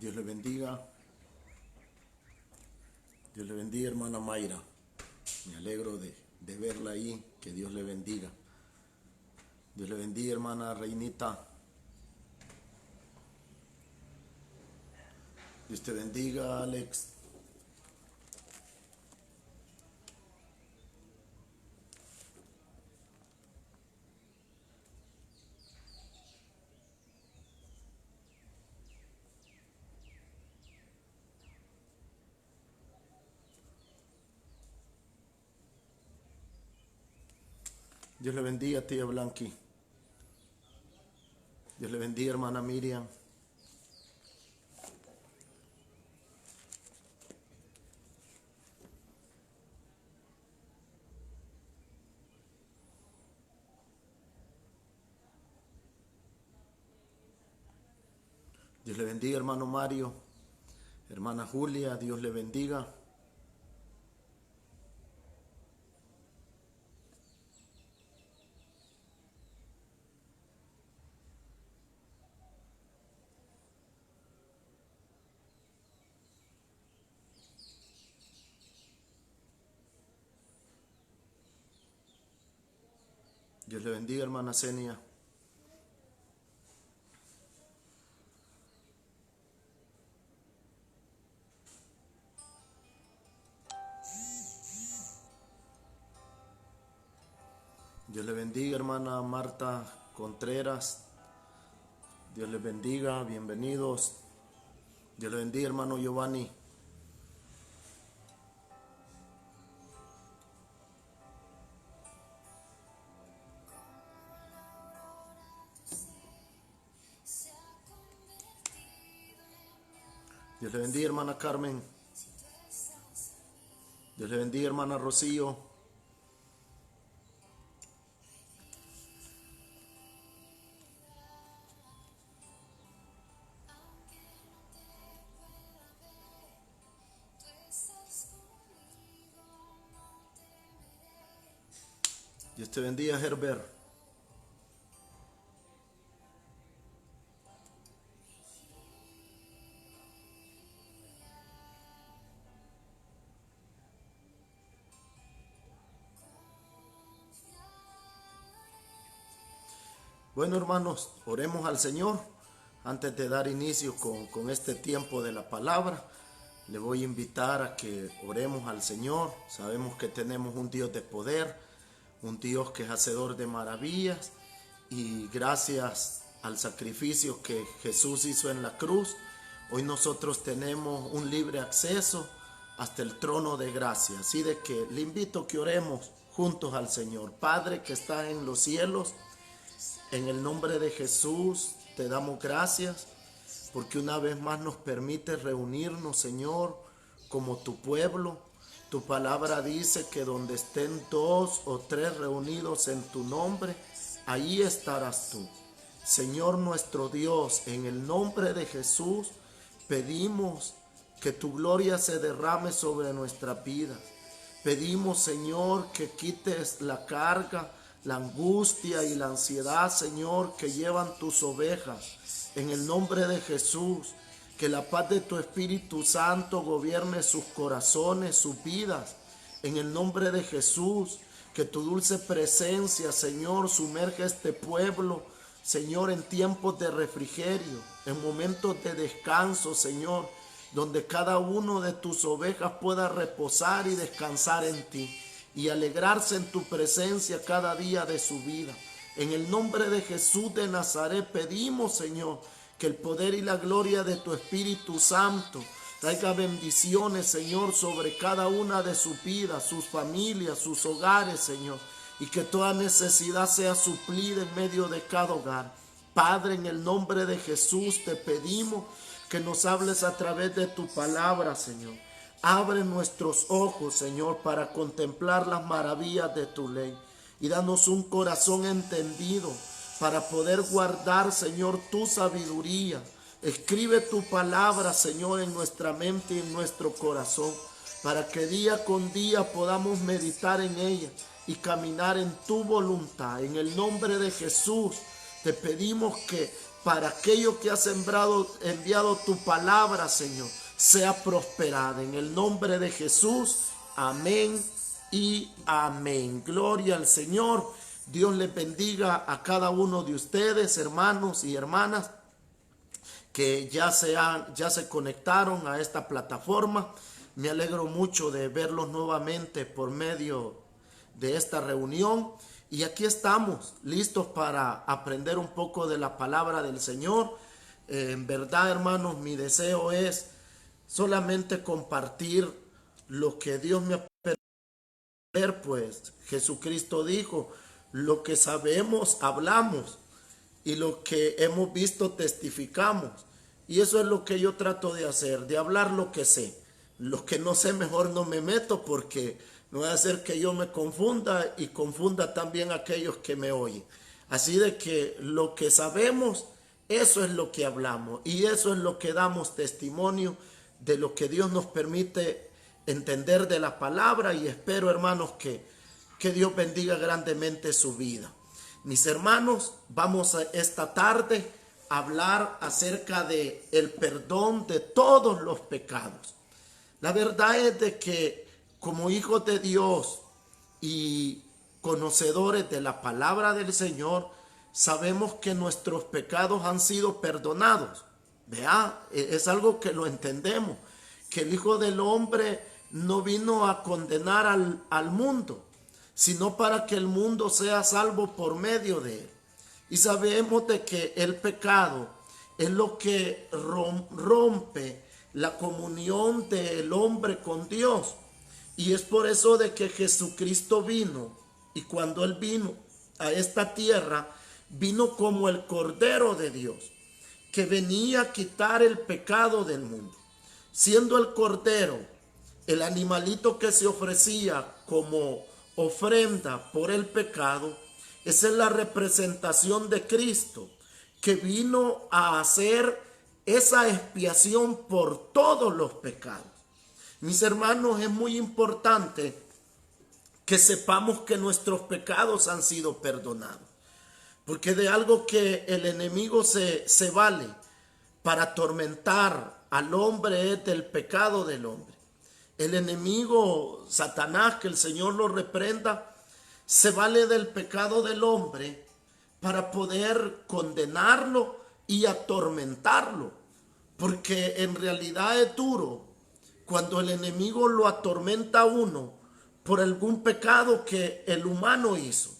Dios le bendiga. Dios le bendiga, hermana Mayra. Me alegro de verla ahí. Que Dios le bendiga. Dios le bendiga, hermana Reinita. Dios te bendiga, Alex. Dios le bendiga, tía Blanqui. Dios le bendiga, hermana Miriam. Dios le bendiga, hermano Mario. Hermana Julia, Dios le bendiga. Dios le bendiga, hermana Zenia. Dios le bendiga, hermana Marta Contreras. Dios les bendiga, bienvenidos. Dios le bendiga, hermano Giovanni. Dios le bendiga, hermana Carmen. Dios le bendiga, hermana Rocío. Dios te bendiga, Herbert. Bueno, hermanos, oremos al Señor. Antes de dar inicio con este tiempo de la palabra, le voy a invitar a que oremos al Señor. Sabemos que tenemos un Dios de poder, un Dios que es hacedor de maravillas, y gracias al sacrificio que Jesús hizo en la cruz, hoy nosotros tenemos un libre acceso hasta el trono de gracia. Así de que le invito a que oremos juntos al Señor. Padre que está en los cielos, en el nombre de Jesús te damos gracias porque una vez más nos permite reunirnos, Señor, como tu pueblo. Tu palabra dice que donde estén 2 o 3 reunidos en tu nombre, ahí estarás tú. Señor nuestro Dios, en el nombre de Jesús, pedimos que tu gloria se derrame sobre nuestra vida. Pedimos, Señor, que quites la carga, la angustia y la ansiedad, Señor, que llevan tus ovejas. En el nombre de Jesús, que la paz de tu Espíritu Santo gobierne sus corazones, sus vidas. En el nombre de Jesús, que tu dulce presencia, Señor, sumerja a este pueblo, Señor, en tiempos de refrigerio, en momentos de descanso, Señor, donde cada uno de tus ovejas pueda reposar y descansar en ti y alegrarse en tu presencia cada día de su vida. En el nombre de Jesús de Nazaret pedimos, Señor, que el poder y la gloria de tu Espíritu Santo traiga bendiciones, Señor, sobre cada una de sus vidas, sus familias, sus hogares, Señor, y que toda necesidad sea suplida en medio de cada hogar. Padre, en el nombre de Jesús te pedimos que nos hables a través de tu palabra, Señor. Abre nuestros ojos, Señor, para contemplar las maravillas de tu ley. Y danos un corazón entendido para poder guardar, Señor, tu sabiduría. Escribe tu palabra, Señor, en nuestra mente y en nuestro corazón, para que día con día podamos meditar en ella y caminar en tu voluntad. En el nombre de Jesús te pedimos que para aquello que has sembrado, enviado tu palabra, Señor, sea prosperada. En el nombre de Jesús, amén y amén. Gloria al Señor. Dios les bendiga a cada uno de ustedes, hermanos y hermanas, que ya se conectaron a esta plataforma. Me alegro mucho de verlos nuevamente por medio de esta reunión. Y aquí estamos, listos para aprender un poco de la palabra del Señor. En verdad, hermanos, mi deseo es solamente compartir lo que Dios me ha permitido, pues Jesucristo dijo, lo que sabemos hablamos y lo que hemos visto testificamos. Y eso es lo que yo trato de hacer, de hablar lo que sé. Lo que no sé mejor no me meto, porque no va a hacer que yo me confunda y confunda también a aquellos que me oyen. Así de que lo que sabemos, eso es lo que hablamos y eso es lo que damos testimonio de lo que Dios nos permite entender de la palabra. Y espero, hermanos, que Dios bendiga grandemente su vida. Mis hermanos, vamos a esta tarde a hablar acerca de el perdón de todos los pecados. La verdad es de que como hijos de Dios y conocedores de la palabra del Señor, sabemos que nuestros pecados han sido perdonados. Vea, es algo que lo entendemos, que el Hijo del Hombre no vino a condenar al mundo, sino para que el mundo sea salvo por medio de él. Y sabemos de que el pecado es lo que rompe la comunión del hombre con Dios. Y es por eso de que Jesucristo vino, y cuando Él vino a esta tierra, vino como el Cordero de Dios, que venía a quitar el pecado del mundo. Siendo el Cordero el animalito que se ofrecía como ofrenda por el pecado, esa es la representación de Cristo, que vino a hacer esa expiación por todos los pecados. Mis hermanos, es muy importante que sepamos que nuestros pecados han sido perdonados, porque de algo que el enemigo se vale para atormentar al hombre es del pecado del hombre. El enemigo, Satanás, que el Señor lo reprenda, se vale del pecado del hombre para poder condenarlo y atormentarlo, porque en realidad es duro cuando el enemigo lo atormenta a uno por algún pecado que el humano hizo.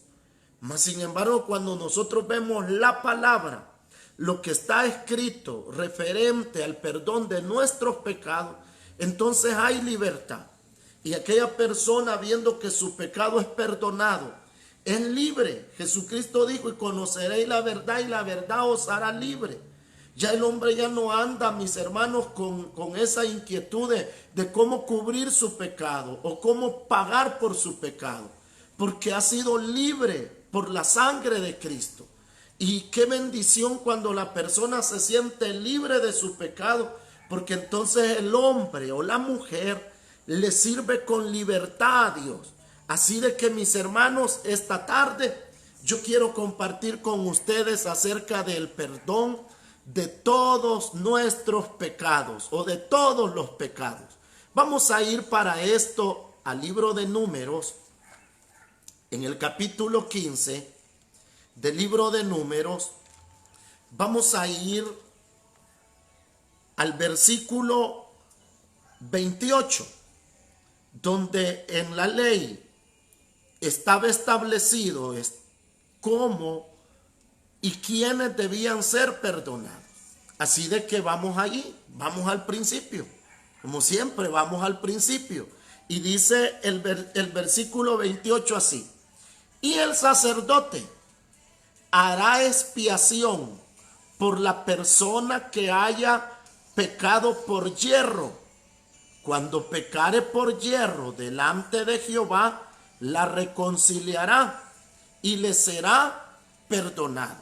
Mas sin embargo, cuando nosotros vemos la palabra, lo que está escrito referente al perdón de nuestros pecados, entonces hay libertad. Y aquella persona, viendo que su pecado es perdonado, es libre. Jesucristo dijo, y conoceréis la verdad y la verdad os hará libre. Ya el hombre ya no anda, mis hermanos, con esa inquietud de cómo cubrir su pecado o cómo pagar por su pecado, porque ha sido libre por la sangre de Cristo. Y qué bendición cuando la persona se siente libre de su pecado, porque entonces el hombre o la mujer le sirve con libertad a Dios. Así de que, mis hermanos, esta tarde yo quiero compartir con ustedes acerca del perdón de todos nuestros pecados o de todos los pecados. Vamos a ir para esto al libro de Números, en el capítulo 15 del libro de Números. Vamos a ir al versículo 28, donde en la ley estaba establecido cómo y quiénes debían ser perdonados. Así de que vamos allí, vamos al principio. Como siempre, vamos al principio. Y dice el versículo 28 así: y el sacerdote hará expiación por la persona que haya pecado por yerro. Cuando pecare por yerro delante de Jehová, la reconciliará y le será perdonada.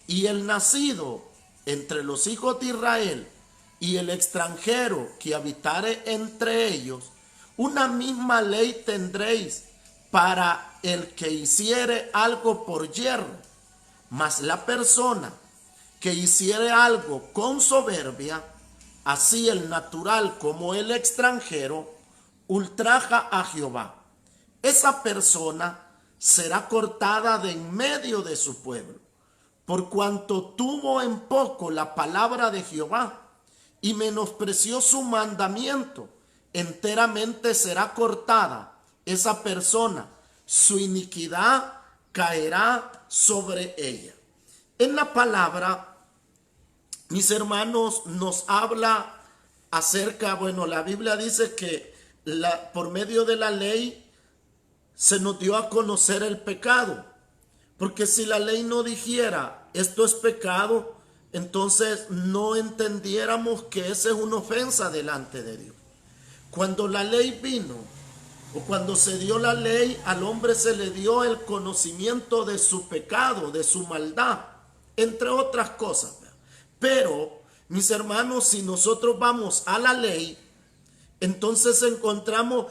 Y el nacido entre los hijos de Israel y el extranjero que habitare entre ellos, una misma ley tendréis para el que hiciere algo por yerro. Mas la persona que hiciere algo con soberbia, así el natural como el extranjero, ultraja a Jehová. Esa persona será cortada de en medio de su pueblo, por cuanto tuvo en poco la palabra de Jehová y menospreció su mandamiento. Enteramente será cortada esa persona, su iniquidad caerá sobre ella. En la palabra, mis hermanos, nos habla acerca, la Biblia dice que por medio de la ley se nos dio a conocer el pecado, porque si la ley no dijera esto es pecado, entonces no entendiéramos que esa es una ofensa delante de Dios. Cuando la ley vino, o cuando se dio la ley, al hombre se le dio el conocimiento de su pecado, de su maldad, entre otras cosas. Pero, mis hermanos, si nosotros vamos a la ley, entonces encontramos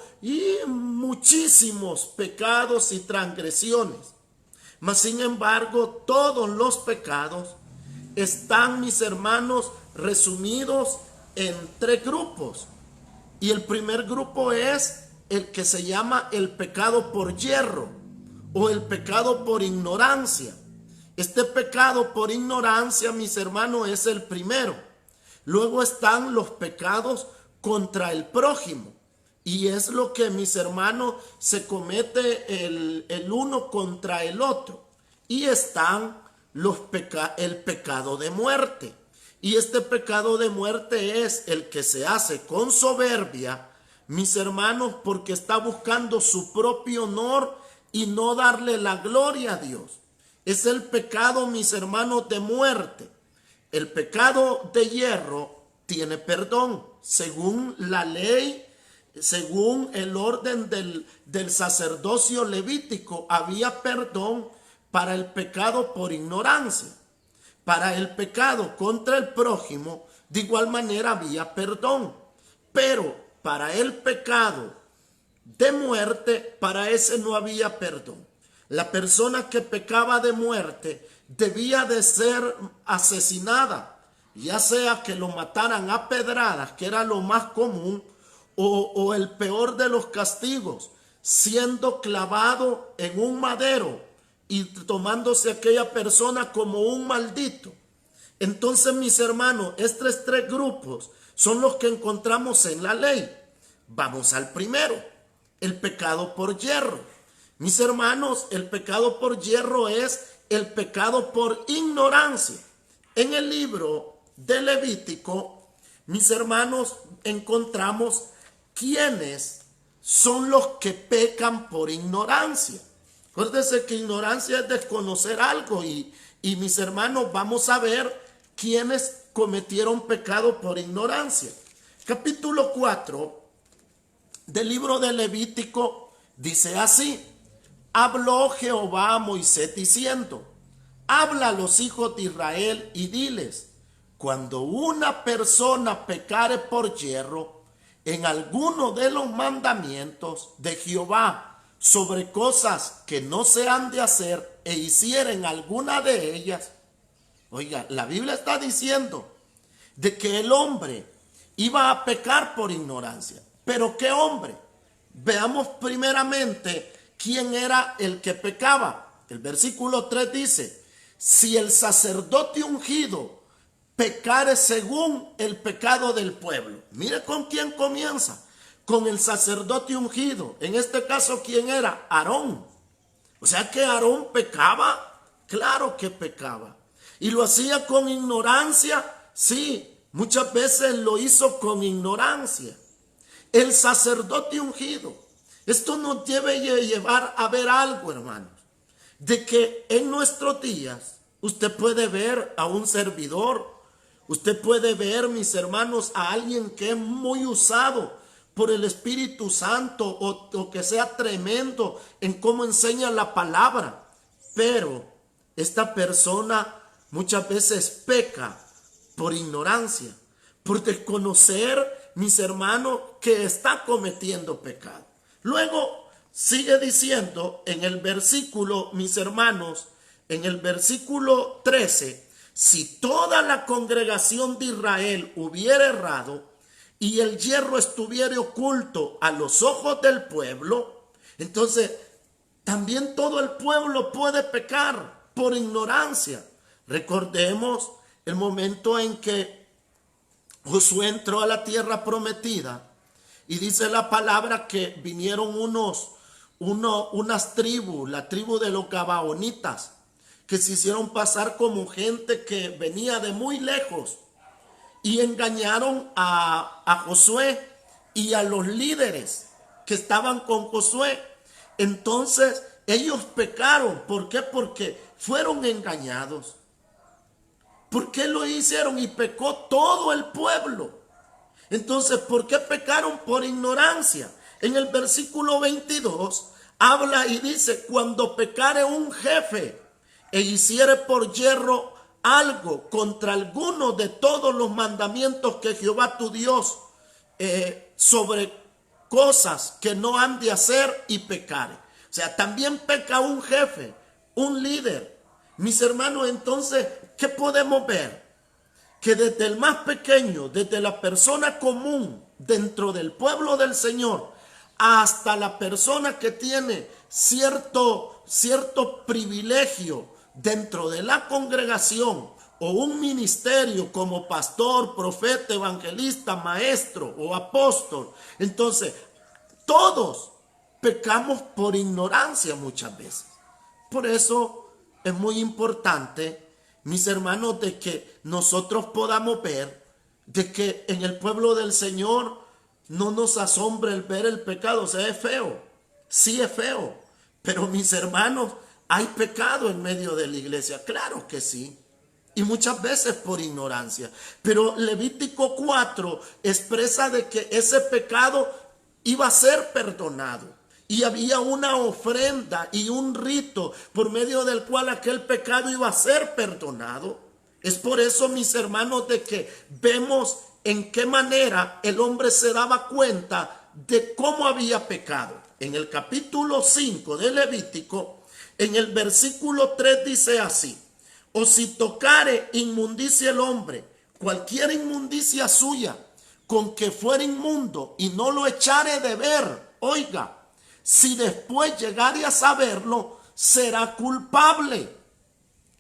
muchísimos pecados y transgresiones. Mas, sin embargo, todos los pecados están, mis hermanos, resumidos en 3 grupos. Y el primer grupo es el que se llama el pecado por yerro o el pecado por ignorancia. Este pecado por ignorancia, mis hermanos, es el primero. Luego están los pecados contra el prójimo. Y es lo que, mis hermanos, se comete el uno contra el otro. Y están el pecado de muerte. Y este pecado de muerte es el que se hace con soberbia, mis hermanos, porque está buscando su propio honor y no darle la gloria a Dios. Es el pecado, mis hermanos, de muerte. El pecado de hierro tiene perdón. Según la ley, según el orden del sacerdocio levítico, había perdón para el pecado por ignorancia. Para el pecado contra el prójimo, de igual manera había perdón. Pero para el pecado de muerte, para ese no había perdón. La persona que pecaba de muerte debía de ser asesinada, ya sea que lo mataran a pedradas, que era lo más común, o el peor de los castigos, siendo clavado en un madero y tomándose aquella persona como un maldito. Entonces, mis hermanos, estos 3 grupos son los que encontramos en la ley. Vamos al primero, el pecado por yerro. Mis hermanos, el pecado por yerro es el pecado por ignorancia. En el libro de Levítico, mis hermanos, encontramos quiénes son los que pecan por ignorancia. Acuérdense que ignorancia es desconocer algo y mis hermanos, vamos a ver quiénes cometieron pecado por ignorancia. Capítulo 4 del libro de Levítico dice así: habló Jehová a Moisés diciendo, habla a los hijos de Israel y diles, cuando una persona pecare por yerro en alguno de los mandamientos de Jehová sobre cosas que no se han de hacer e hicieren alguna de ellas. Oiga, la Biblia está diciendo de que el hombre iba a pecar por ignorancia. ¿Pero qué hombre? Veamos primeramente quién era el que pecaba. El versículo 3 dice, si el sacerdote ungido pecare según el pecado del pueblo. Mire con quién comienza. Con el sacerdote ungido. En este caso, ¿quién era? Aarón. O sea que Aarón pecaba. Claro que pecaba. Y lo hacía con ignorancia. Sí, muchas veces lo hizo con ignorancia. El sacerdote ungido. Esto nos debe llevar a ver algo, hermanos. De que en nuestros días usted puede ver a un servidor. Usted puede ver, mis hermanos, a alguien que es muy usado por el Espíritu Santo o que sea tremendo en cómo enseña la palabra. Pero esta persona muchas veces peca por ignorancia, por desconocer, mis hermanos, que está cometiendo pecado. Luego sigue diciendo en el versículo, mis hermanos, en el versículo 13, si toda la congregación de Israel hubiera errado y el hierro estuviera oculto a los ojos del pueblo, entonces también todo el pueblo puede pecar por ignorancia. Recordemos el momento en que Josué entró a la tierra prometida y dice la palabra que vinieron unas tribus, la tribu de los gabaonitas, que se hicieron pasar como gente que venía de muy lejos y engañaron a Josué y a los líderes que estaban con Josué. Entonces ellos pecaron. ¿Por qué? Porque fueron engañados. ¿Por qué lo hicieron? Y pecó todo el pueblo. Entonces, ¿por qué pecaron? Por ignorancia. En el versículo 22 habla y dice: cuando pecare un jefe e hiciere por yerro algo contra alguno de todos los mandamientos que Jehová tu Dios sobre cosas que no han de hacer, y pecare. O sea, también peca un jefe, un líder. Mis hermanos, entonces, ¿qué podemos ver? Que desde el más pequeño, desde la persona común dentro del pueblo del Señor, hasta la persona que tiene cierto privilegio dentro de la congregación o un ministerio como pastor, profeta, evangelista, maestro o apóstol, entonces todos pecamos por ignorancia muchas veces. Por eso es muy importante, mis hermanos, de que nosotros podamos ver de que en el pueblo del Señor no nos asombre el ver el pecado. O sea, es feo, sí es feo, pero mis hermanos, ¿hay pecado en medio de la iglesia? Claro que sí, y muchas veces por ignorancia. Pero Levítico 4 expresa de que ese pecado iba a ser perdonado. Y había una ofrenda y un rito por medio del cual aquel pecado iba a ser perdonado. Es por eso, mis hermanos, de que vemos en qué manera el hombre se daba cuenta de cómo había pecado. En el capítulo 5 de Levítico, en el versículo 3 dice así: o si tocare inmundicia el hombre, cualquier inmundicia suya, con que fuera inmundo, y no lo echare de ver, oiga, si después llegare a saberlo, será culpable.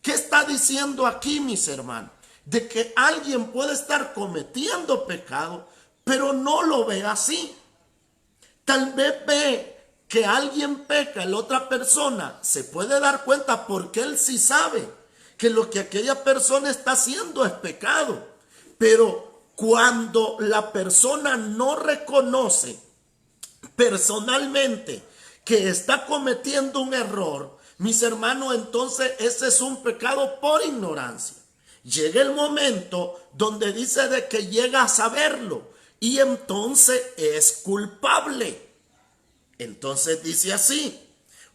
¿Qué está diciendo aquí, mis hermanos? De que alguien puede estar cometiendo pecado, pero no lo ve así. Tal vez ve que alguien peca, la otra persona se puede dar cuenta porque él sí sabe que lo que aquella persona está haciendo es pecado. Pero cuando la persona no reconoce personalmente que está cometiendo un error, mis hermanos, entonces ese es un pecado por ignorancia. Llega el momento donde dice de que llega a saberlo y entonces es culpable. Entonces dice así: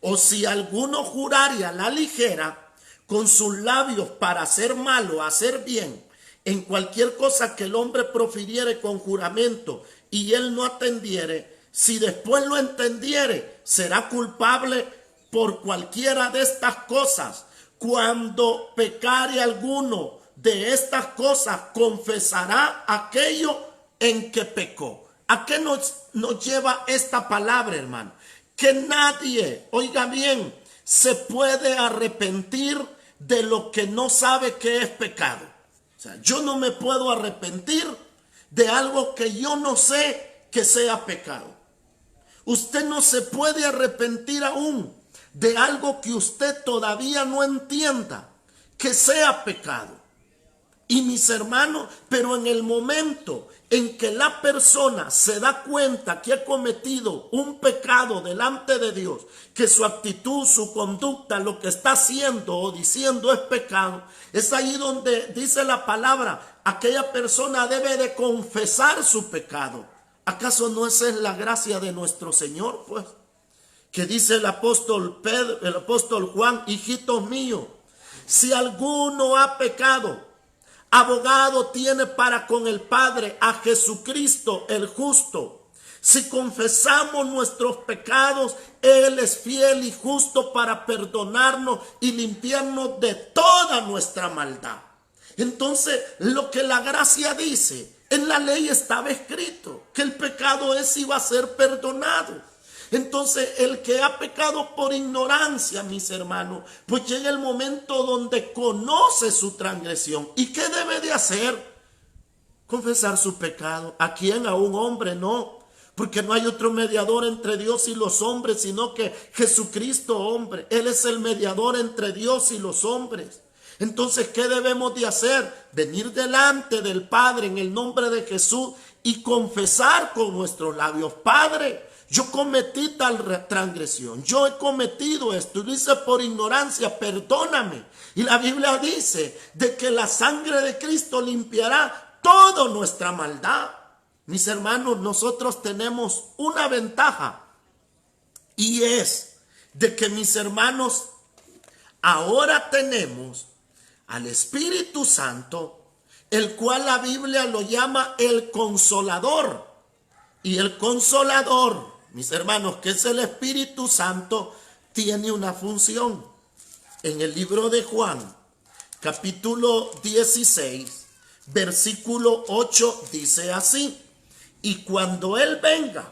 o si alguno jurare a la ligera con sus labios para hacer mal o hacer bien, en cualquier cosa que el hombre profiriere con juramento y él no atendiere, si después lo entendiere, será culpable por cualquiera de estas cosas. Cuando pecare alguno de estas cosas, confesará aquello en que pecó. ¿A qué nos lleva esta palabra, hermano? Que nadie, oiga bien, se puede arrepentir de lo que no sabe que es pecado. O sea, yo no me puedo arrepentir de algo que yo no sé que sea pecado. Usted no se puede arrepentir aún de algo que usted todavía no entienda que sea pecado. Y mis hermanos, pero en el momento en que la persona se da cuenta que ha cometido un pecado delante de Dios, que su actitud, su conducta, lo que está haciendo o diciendo es pecado, es ahí donde dice la palabra, aquella persona debe de confesar su pecado. ¿Acaso no esa es la gracia de nuestro Señor, pues? Que dice el apóstol Pedro, el apóstol Juan: hijitos míos, si alguno ha pecado, abogado tiene para con el Padre a Jesucristo el justo. Si confesamos nuestros pecados, Él es fiel y justo para perdonarnos y limpiarnos de toda nuestra maldad. Entonces, lo que la gracia dice, en la ley estaba escrito que el pecado ese iba a ser perdonado. Entonces, el que ha pecado por ignorancia, mis hermanos, pues llega el momento donde conoce su transgresión. ¿Y qué debe de hacer? Confesar su pecado. ¿A quién? A un hombre, no. Porque no hay otro mediador entre Dios y los hombres, sino que Jesucristo hombre. Él es el mediador entre Dios y los hombres. Entonces, ¿qué debemos de hacer? Venir delante del Padre en el nombre de Jesús y confesar con nuestros labios: Padre, yo cometí tal transgresión, yo he cometido esto, lo hice por ignorancia, perdóname. Y la Biblia dice de que la sangre de Cristo limpiará toda nuestra maldad. Mis hermanos, nosotros tenemos una ventaja, y es de que, mis hermanos, ahora tenemos al Espíritu Santo, el cual la Biblia lo llama el Consolador. Y el Consolador, mis hermanos, que es el Espíritu Santo, tiene una función. En el libro de Juan, capítulo 16, versículo 8, dice así: y cuando Él venga,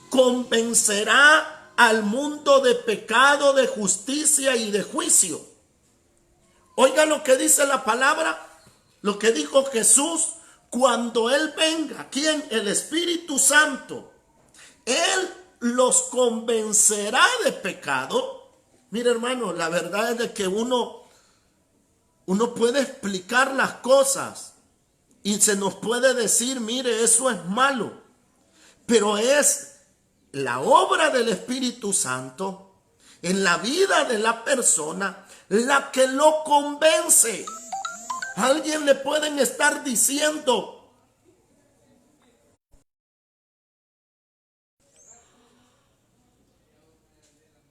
convencerá al mundo de pecado, de justicia y de juicio. Oiga lo que dice la palabra, lo que dijo Jesús: cuando Él venga. ¿Quién? El Espíritu Santo. Él los convencerá de pecado. Mira, hermano, la verdad es de que uno puede explicar las cosas y se nos puede decir: mire, eso es malo. Pero es la obra del Espíritu Santo en la vida de la persona la que lo convence. A alguien le pueden estar diciendo: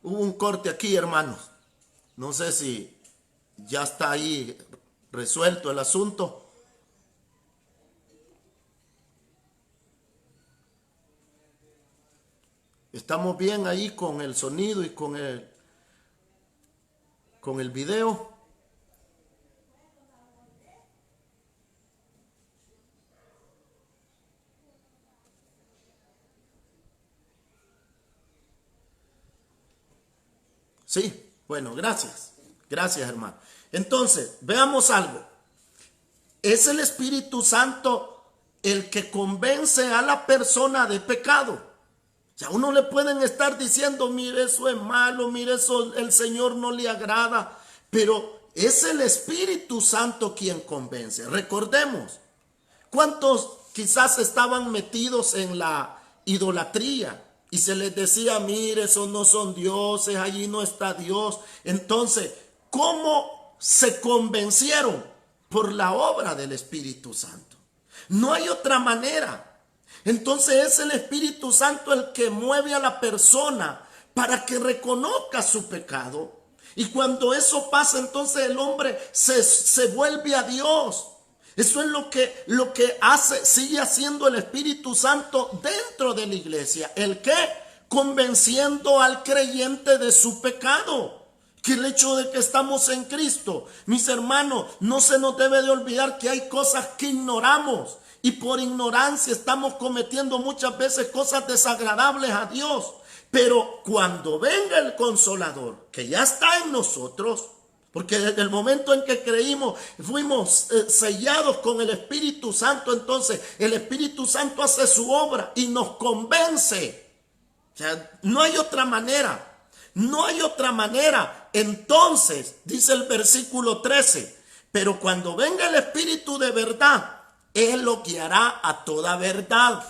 hubo un corte aquí, hermanos. No sé si ya está ahí resuelto el asunto. Estamos bien ahí con el sonido y con el video. Sí, bueno, gracias. Gracias, hermano. Entonces, veamos algo. Es el Espíritu Santo el que convence a la persona de pecado. O sea, uno le pueden estar diciendo: mire, eso es malo, mire, eso el Señor no le agrada. Pero es el Espíritu Santo quien convence. Recordemos, ¿cuántos quizás estaban metidos en la idolatría? Y se les decía: mire, esos no son dioses, allí no está Dios. Entonces, ¿cómo se convencieron? Por la obra del Espíritu Santo. No hay otra manera. Entonces es el Espíritu Santo el que mueve a la persona para que reconozca su pecado. Y cuando eso pasa, entonces el hombre se vuelve a Dios. Eso es lo que hace, sigue haciendo el Espíritu Santo dentro de la iglesia. ¿El qué? Convenciendo al creyente de su pecado. Que el hecho de que estamos en Cristo, mis hermanos, no se nos debe de olvidar que hay cosas que ignoramos. Y por ignorancia estamos cometiendo muchas veces cosas desagradables a Dios. Pero cuando venga el Consolador, que ya está en nosotros, porque desde el momento en que creímos, fuimos sellados con el Espíritu Santo, entonces el Espíritu Santo hace su obra y nos convence. O sea, no hay otra manera. No hay otra manera. Entonces, dice el versículo 13, pero cuando venga el Espíritu de verdad, Él lo guiará a toda verdad,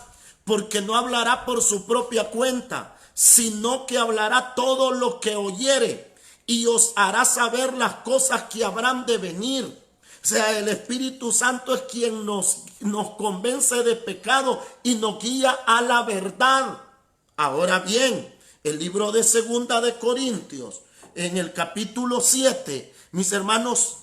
porque no hablará por su propia cuenta, sino que hablará todo lo que oyere y os hará saber las cosas que habrán de venir. O sea, el Espíritu Santo es quien nos convence de pecado y nos guía a la verdad. Ahora bien, el libro de Segunda de Corintios, en el capítulo 7, mis hermanos,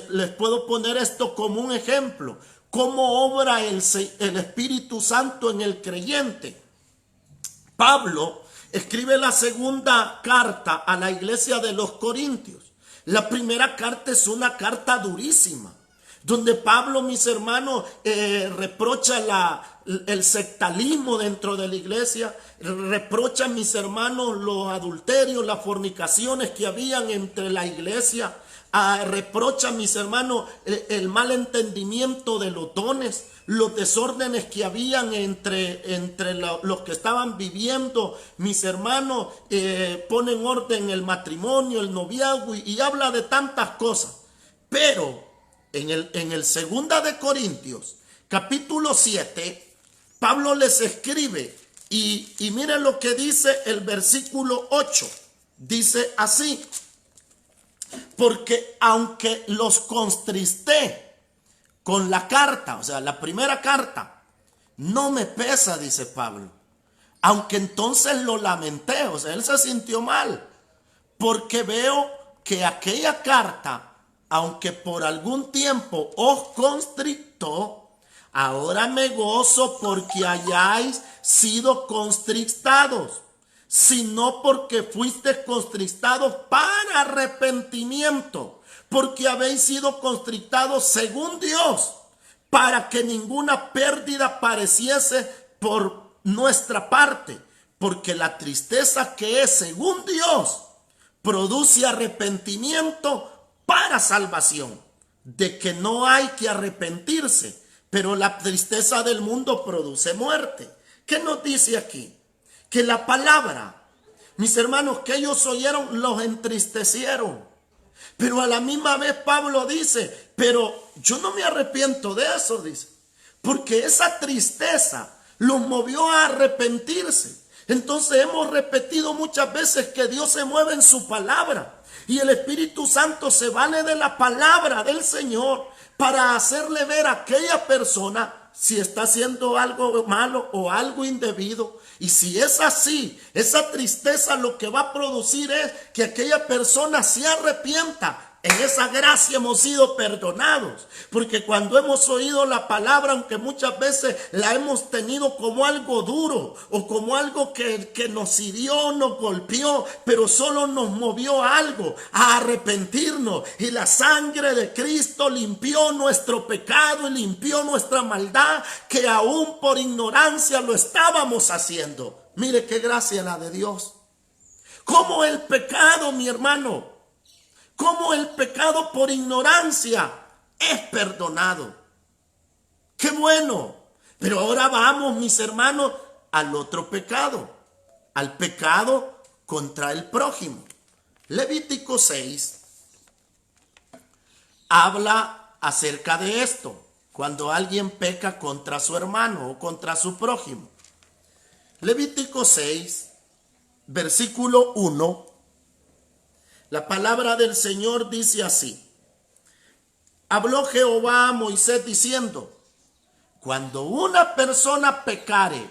les puedo poner esto como un ejemplo. ¿Cómo obra el Espíritu Santo en el creyente? Pablo escribe la segunda carta a la iglesia de los Corintios. La primera carta es una carta durísima, donde Pablo, mis hermanos, reprocha el sectarismo dentro de la iglesia, reprocha, mis hermanos, los adulterios, las fornicaciones que habían entre la iglesia, reprocha, mis hermanos, el mal entendimiento de los dones, los desórdenes que habían entre los que estaban viviendo, mis hermanos, ponen orden el matrimonio, el noviazgo y habla de tantas cosas. Pero en el 2 de Corintios, capítulo 7, Pablo les escribe y miren lo que dice el versículo 8. Dice así: porque aunque los contristé con la carta, o sea, la primera carta, no me pesa, dice Pablo. Aunque entonces lo lamenté, o sea, él se sintió mal, porque veo que aquella carta, aunque por algún tiempo os constrictó, ahora me gozo porque hayáis sido constristados, sino porque fuiste constristados para arrepentimiento, porque habéis sido constrictados según Dios, para que ninguna pérdida pareciese por nuestra parte, porque la tristeza que es según Dios produce arrepentimiento para salvación, de que no hay que arrepentirse, pero la tristeza del mundo produce muerte. ¿Qué nos dice aquí? Que la palabra, mis hermanos, que ellos oyeron, los entristecieron. Pero a la misma vez Pablo dice, pero yo no me arrepiento de eso, dice, porque esa tristeza los movió a arrepentirse. Entonces hemos repetido muchas veces que Dios se mueve en su palabra y el Espíritu Santo se vale de la palabra del Señor para hacerle ver a aquella persona si está haciendo algo malo o algo indebido. Y si es así, esa tristeza lo que va a producir es que aquella persona se arrepienta. En esa gracia hemos sido perdonados, porque cuando hemos oído la palabra, aunque muchas veces la hemos tenido como algo duro o como algo que nos hirió, nos golpeó, pero solo nos movió a algo, a arrepentirnos, y la sangre de Cristo limpió nuestro pecado y limpió nuestra maldad, que aún por ignorancia lo estábamos haciendo. Mire qué gracia la de Dios. Como el pecado, mi hermano, como el pecado por ignorancia es perdonado. ¡Qué bueno! Pero ahora vamos, mis hermanos, al otro pecado, al pecado contra el prójimo. Levítico 6 habla acerca de esto, cuando alguien peca contra su hermano o contra su prójimo. Levítico 6, versículo 1. La palabra del Señor dice así: habló Jehová a Moisés diciendo, cuando una persona pecare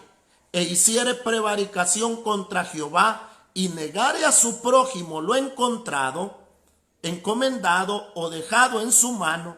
e hiciere prevaricación contra Jehová y negare a su prójimo lo encontrado, encomendado o dejado en su mano,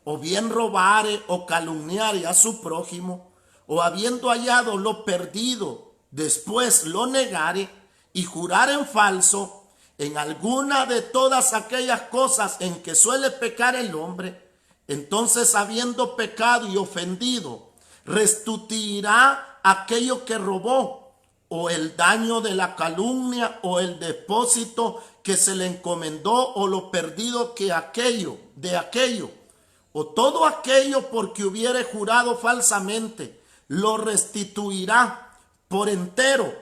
o bien robare o calumniare a su prójimo, o habiendo hallado lo perdido, después lo negare y jurar en falso, en alguna de todas aquellas cosas en que suele pecar el hombre, entonces habiendo pecado y ofendido, restituirá aquello que robó, o el daño de la calumnia, o el depósito que se le encomendó, o lo perdido que de aquello, o todo aquello porque hubiere jurado falsamente, lo restituirá por entero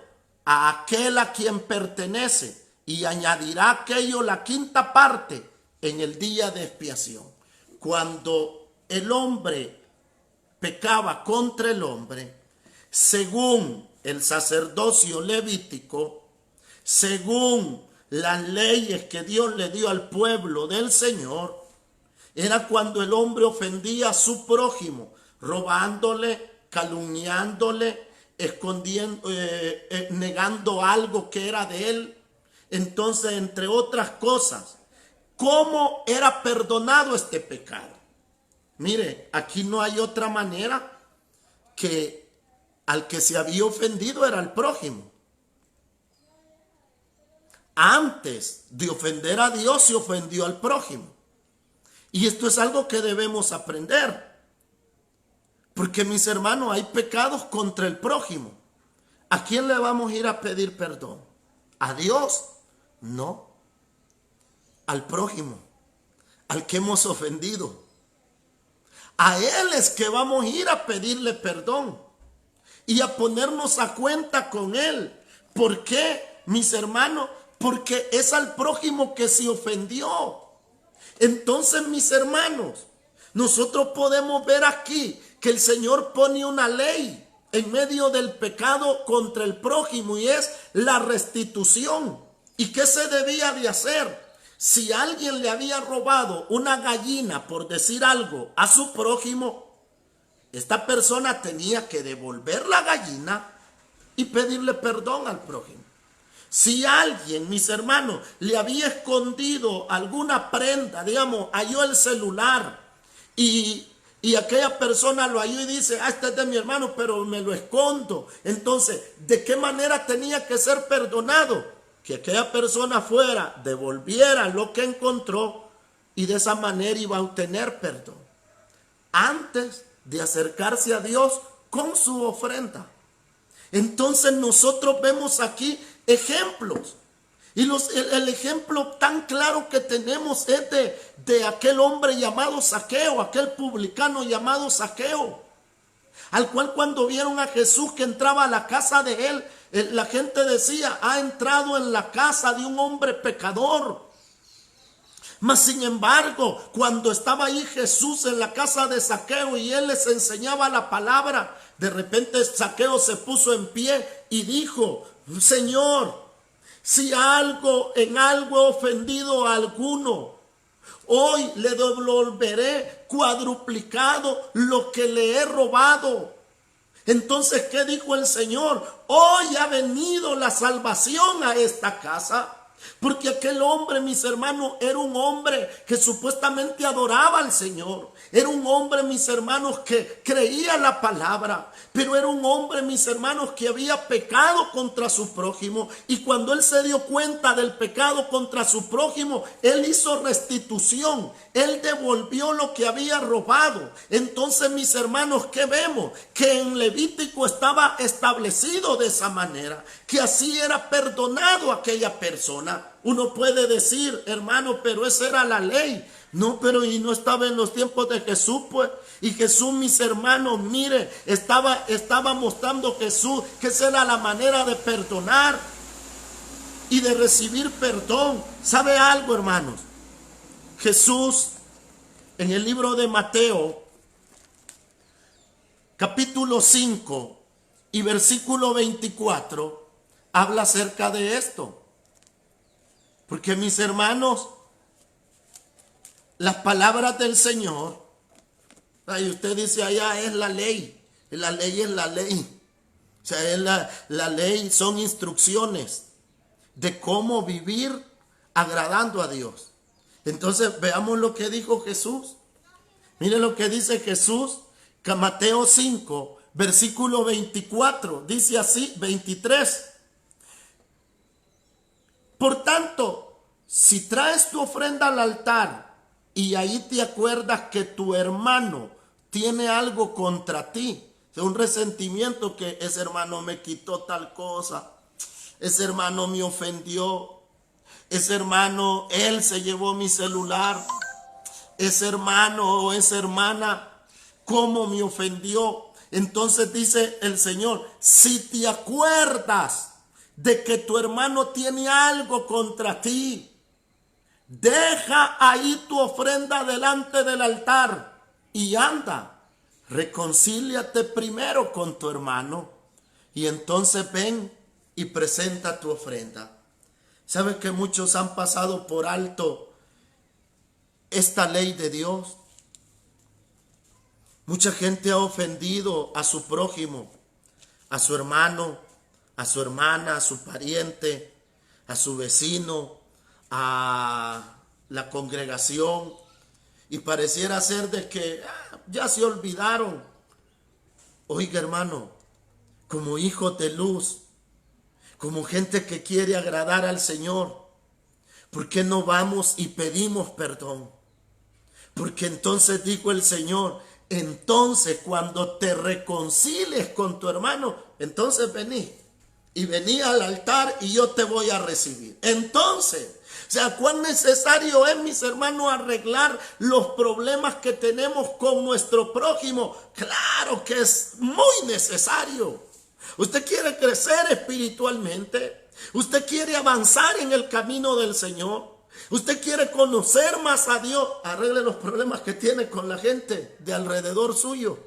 a aquel a quien pertenece, y añadirá aquello la quinta parte en el día de expiación. Cuando el hombre pecaba contra el hombre, según el sacerdocio levítico, según las leyes que Dios le dio al pueblo del Señor, era cuando el hombre ofendía a su prójimo, robándole, calumniándole, escondiendo, negando algo que era de él. Entonces, entre otras cosas, ¿cómo era perdonado este pecado? Mire, aquí no hay otra manera que al que se había ofendido era el prójimo. Antes de ofender a Dios, se ofendió al prójimo. Y esto es algo que debemos aprender. Porque, mis hermanos, hay pecados contra el prójimo. ¿A quién le vamos a ir a pedir perdón? ¿A Dios? No. Al prójimo, al que hemos ofendido. A Él es que vamos a ir a pedirle perdón y a ponernos a cuenta con Él. ¿Por qué, mis hermanos? Porque es al prójimo que se ofendió. Entonces, mis hermanos, nosotros podemos ver aquí que el Señor pone una ley en medio del pecado contra el prójimo, y es la restitución. ¿Y qué se debía de hacer? Si alguien le había robado una gallina, por decir algo, a su prójimo, esta persona tenía que devolver la gallina y pedirle perdón al prójimo. Si alguien, mis hermanos, le había escondido alguna prenda, digamos, halló el celular y aquella persona lo halló y dice, este es de mi hermano, pero me lo escondo. Entonces, ¿de qué manera tenía que ser perdonado? Que aquella persona fuera, devolviera lo que encontró, y de esa manera iba a obtener perdón antes de acercarse a Dios con su ofrenda. Entonces nosotros vemos aquí ejemplos, y el ejemplo tan claro que tenemos es de aquel hombre llamado Zaqueo, aquel publicano llamado Zaqueo, al cual cuando vieron a Jesús que entraba a la casa de él, la gente decía, ha entrado en la casa de un hombre pecador. Mas sin embargo, cuando estaba ahí Jesús en la casa de Zaqueo y él les enseñaba la palabra, de repente Zaqueo se puso en pie y dijo, Señor, si en algo he ofendido a alguno, hoy le devolveré cuadruplicado lo que le he robado. Entonces, ¿qué dijo el Señor? Hoy ha venido la salvación a esta casa. Porque aquel hombre, mis hermanos, era un hombre que supuestamente adoraba al Señor. Era un hombre, mis hermanos, que creía la palabra. Pero era un hombre, mis hermanos, que había pecado contra su prójimo. Y cuando él se dio cuenta del pecado contra su prójimo, él hizo restitución. Él devolvió lo que había robado. Entonces, mis hermanos, ¿qué vemos? Que en Levítico estaba establecido de esa manera, que así era perdonado a aquella persona. Uno puede decir, hermano, pero esa era la ley. No, pero y no estaba en los tiempos de Jesús, pues. Y Jesús, mis hermanos, mire, estaba mostrando Jesús que esa era la manera de perdonar y de recibir perdón. ¿Sabe algo, hermanos? Jesús, en el libro de Mateo, capítulo 5 y versículo 24, habla acerca de esto. Porque, mis hermanos, las palabras del Señor, y usted dice allá es la ley es la ley. O sea, es la ley, son instrucciones de cómo vivir agradando a Dios. Entonces, veamos lo que dijo Jesús. Mire lo que dice Jesús, que Mateo 5, versículo 24, dice así, 23. Por tanto, si traes tu ofrenda al altar y ahí te acuerdas que tu hermano tiene algo contra ti, un resentimiento, que ese hermano me quitó tal cosa, ese hermano me ofendió, ese hermano, él se llevó mi celular, ese hermano o esa hermana, cómo me ofendió. Entonces dice el Señor, si te acuerdas de que tu hermano tiene algo contra ti, deja ahí tu ofrenda delante del altar y anda, reconcíliate primero con tu hermano y entonces ven y presenta tu ofrenda. ¿Sabes que muchos han pasado por alto esta ley de Dios? Mucha gente ha ofendido a su prójimo, a su hermano, a su hermana, a su pariente, a su vecino, a la congregación, y pareciera ser de que ya se olvidaron. Oiga, hermano, como hijos de luz, como gente que quiere agradar al Señor, ¿Por qué no vamos y pedimos perdón? Porque entonces dijo el Señor, entonces cuando te reconcilies con tu hermano, entonces vení. Y vení al altar y yo te voy a recibir. Entonces, o sea, cuán necesario es, mis hermanos, arreglar los problemas que tenemos con nuestro prójimo. Claro que es muy necesario. Usted quiere crecer espiritualmente. Usted quiere avanzar en el camino del Señor. Usted quiere conocer más a Dios. Arregle los problemas que tiene con la gente de alrededor suyo.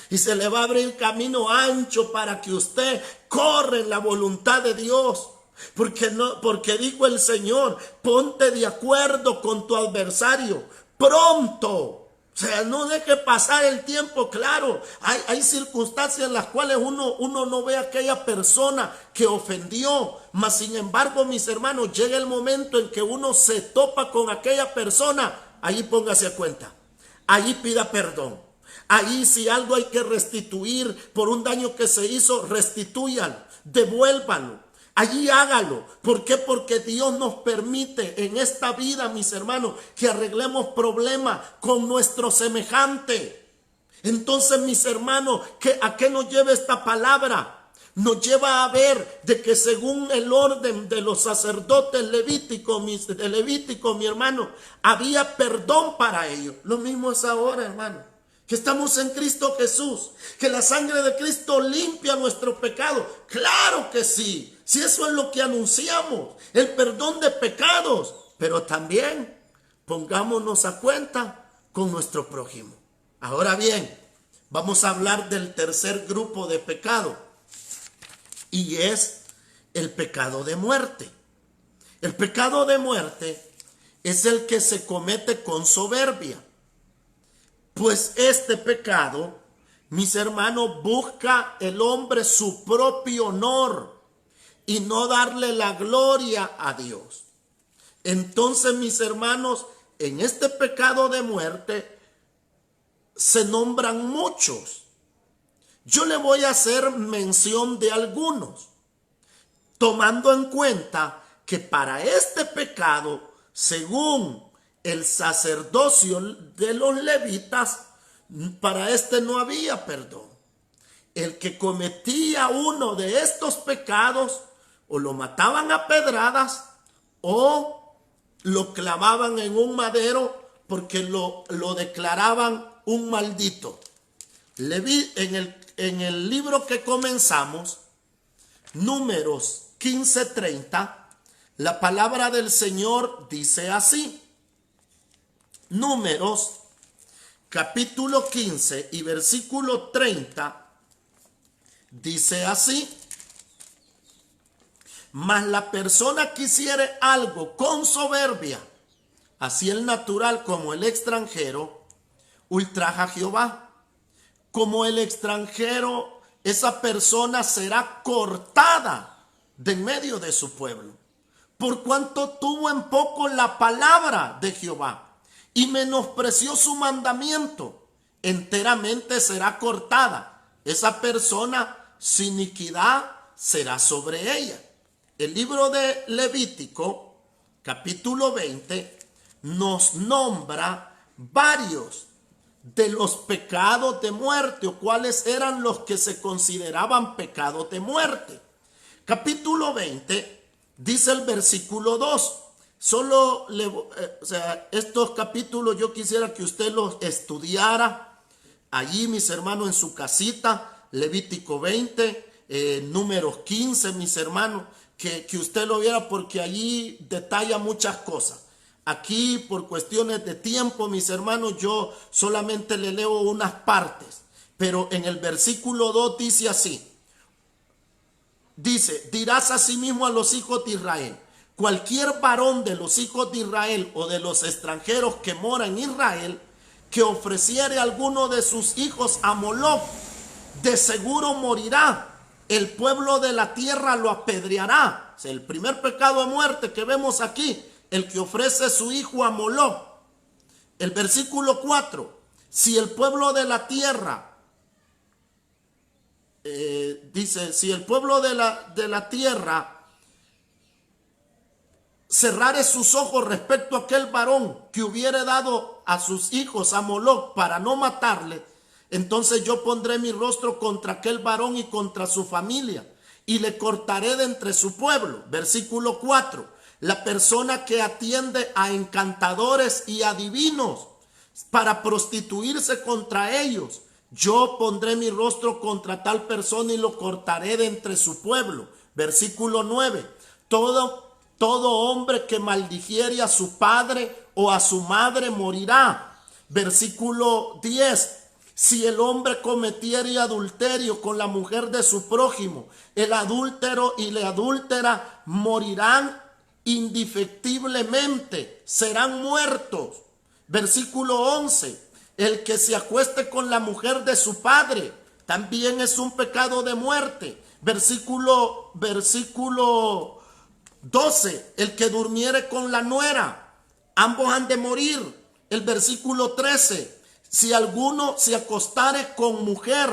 Y se le va a abrir camino ancho para que usted corra en la voluntad de Dios. Porque dijo el Señor, ponte de acuerdo con tu adversario pronto. O sea, no deje pasar el tiempo. Claro, hay circunstancias en las cuales uno no ve a aquella persona que ofendió. Mas sin embargo, mis hermanos, llega el momento en que uno se topa con aquella persona. Allí póngase a cuenta. Allí pida perdón. Ahí si algo hay que restituir por un daño que se hizo, restitúyalo, devuélvalo. Allí hágalo. ¿Por qué? Porque Dios nos permite en esta vida, mis hermanos, que arreglemos problemas con nuestro semejante. Entonces, mis hermanos, ¿a qué nos lleva esta palabra? Nos lleva a ver de que según el orden de los sacerdotes levíticos, mi hermano, había perdón para ellos. Lo mismo es ahora, hermano. Que estamos en Cristo Jesús, que la sangre de Cristo limpia nuestro pecado. Claro que sí, si eso es lo que anunciamos, el perdón de pecados, pero también pongámonos a cuenta con nuestro prójimo. Ahora bien, vamos a hablar del tercer grupo de pecado y es el pecado de muerte. El pecado de muerte es el que se comete con soberbia. Pues este pecado, mis hermanos, busca el hombre su propio honor y no darle la gloria a Dios. Entonces, mis hermanos, en este pecado de muerte se nombran muchos. Yo le voy a hacer mención de algunos, tomando en cuenta que para este pecado, según el sacerdocio de los levitas, para este no había perdón. El que cometía uno de estos pecados, o lo mataban a pedradas, o lo clavaban en un madero porque lo declaraban un maldito. En el libro que comenzamos, Números 15:30, la palabra del Señor dice así. Números capítulo 15 y versículo 30 dice así: mas la persona que hiciere algo con soberbia, así el natural como el extranjero, ultraja a Jehová. Como el extranjero, esa persona será cortada de en medio de su pueblo, por cuanto tuvo en poco la palabra de Jehová y menospreció su mandamiento, enteramente será cortada. Esa persona sin iniquidad será sobre ella. El libro de Levítico, capítulo 20, nos nombra varios de los pecados de muerte, o cuáles eran los que se consideraban pecados de muerte. Capítulo 20, dice el versículo 2. Estos capítulos yo quisiera que usted los estudiara allí, mis hermanos, en su casita. Levítico 20, Números 15, mis hermanos, que usted lo viera, porque allí detalla muchas cosas. Aquí, por cuestiones de tiempo, mis hermanos, yo solamente le leo unas partes, pero en el versículo 2 dice así. Dice: dirás asimismo a los hijos de Israel: cualquier varón de los hijos de Israel o de los extranjeros que mora en Israel, que ofreciere alguno de sus hijos a Moloc, de seguro morirá. El pueblo de la tierra lo apedreará. O sea, el primer pecado de muerte que vemos aquí, el que ofrece su hijo a Moloc. El versículo 4, si el pueblo de la tierra, dice, si el pueblo de la tierra cerrare sus ojos respecto a aquel varón que hubiere dado a sus hijos a Moloc para no matarle, entonces yo pondré mi rostro contra aquel varón y contra su familia y le cortaré de entre su pueblo. Versículo 4. La persona que atiende a encantadores y adivinos para prostituirse contra ellos, yo pondré mi rostro contra tal persona y lo cortaré de entre su pueblo. Versículo 9. Todo hombre que maldijere a su padre o a su madre morirá. Versículo 10. Si el hombre cometiere adulterio con la mujer de su prójimo, el adúltero y la adúltera morirán indefectiblemente, serán muertos. Versículo 11. El que se acueste con la mujer de su padre también es un pecado de muerte. Versículo 12. El que durmiere con la nuera, ambos han de morir. El versículo 13. Si alguno se acostare con mujer,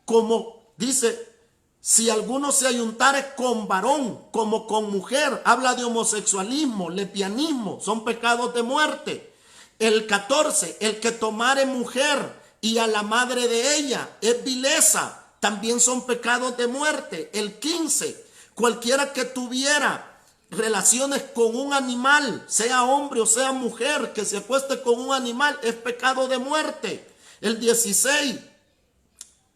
como dice, si alguno se ayuntare con varón, como con mujer, habla de homosexualismo, lesbianismo, son pecados de muerte. El 14, el que tomare mujer y a la madre de ella es vileza, también son pecados de muerte. El 15, cualquiera que tuviera relaciones con un animal, sea hombre o sea mujer, que se acueste con un animal, es pecado de muerte. El 16,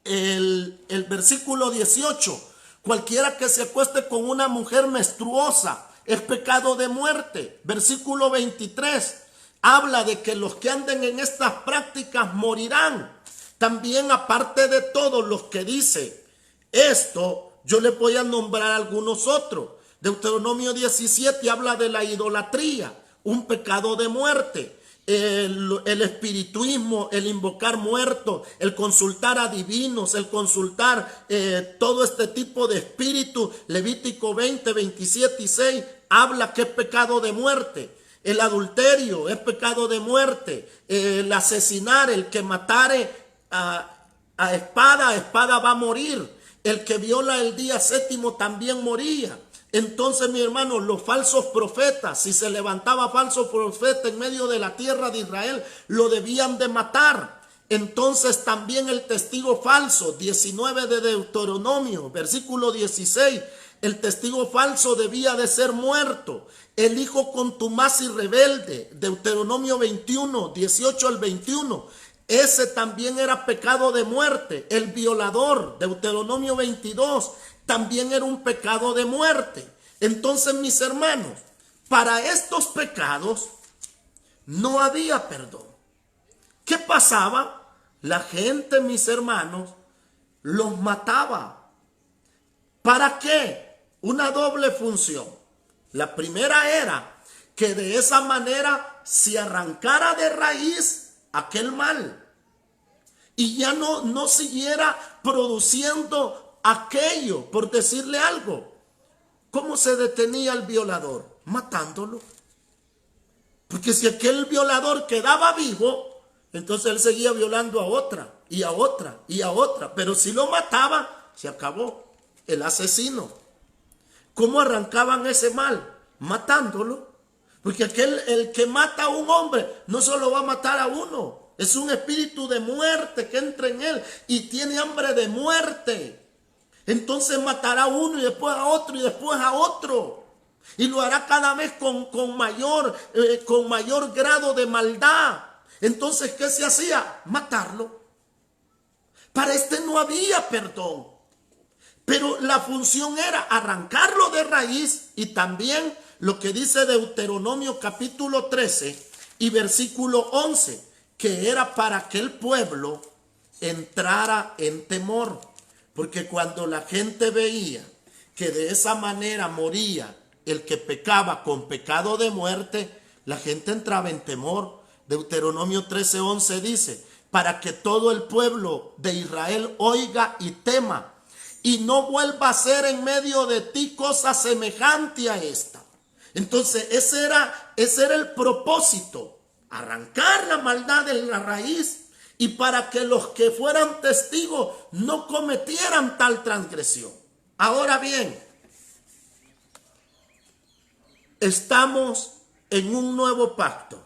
el versículo 18, cualquiera que se acueste con una mujer menstruosa, es pecado de muerte. Versículo 23, habla de que los que anden en estas prácticas morirán. También, aparte de todos los que dice esto, yo les voy a nombrar algunos otros. Deuteronomio 17 habla de la idolatría, un pecado de muerte. El espirituismo, el invocar muertos, el consultar a divinos, el consultar todo este tipo de espíritu. Levítico 20, 27 y 6 habla que es pecado de muerte. El adulterio es pecado de muerte. El asesinar, el que matare a espada va a morir. El que viola el día séptimo también moría. Entonces, mi hermano, los falsos profetas, si se levantaba falso profeta en medio de la tierra de Israel, lo debían de matar. Entonces también el testigo falso, 19 de Deuteronomio, versículo 16, el testigo falso debía de ser muerto. El hijo contumaz y rebelde, Deuteronomio 21, 18 al 21, ese también era pecado de muerte. El violador, Deuteronomio 22, también era un pecado de muerte. Entonces, mis hermanos, para estos pecados no había perdón. ¿Qué pasaba? La gente, mis hermanos, los mataba. ¿Para qué? Una doble función. La primera era que de esa manera se arrancara de raíz aquel mal y ya no siguiera produciendo aquello, por decirle algo. ¿Cómo se detenía el violador? Matándolo. Porque si aquel violador quedaba vivo, entonces él seguía violando a otra, y a otra, y a otra. Pero si lo mataba, se acabó. El asesino. ¿Cómo arrancaban ese mal? Matándolo. Porque el que mata a un hombre, no solo va a matar a uno. Es un espíritu de muerte que entra en él y tiene hambre de muerte. Entonces matará a uno y después a otro y después a otro. Y lo hará cada vez con mayor grado de maldad. Entonces, ¿qué se hacía? Matarlo. Para este no había perdón. Pero la función era arrancarlo de raíz y también lo que dice Deuteronomio capítulo 13 y versículo 11, que era para que el pueblo entrara en temor. Porque cuando la gente veía que de esa manera moría el que pecaba con pecado de muerte, la gente entraba en temor. Deuteronomio 13:11 dice, para que todo el pueblo de Israel oiga y tema, y no vuelva a ser en medio de ti cosa semejante a esta. Entonces ese era el propósito, arrancar la maldad de la raíz y para que los que fueran testigos no cometieran tal transgresión. Ahora bien, estamos en un nuevo pacto.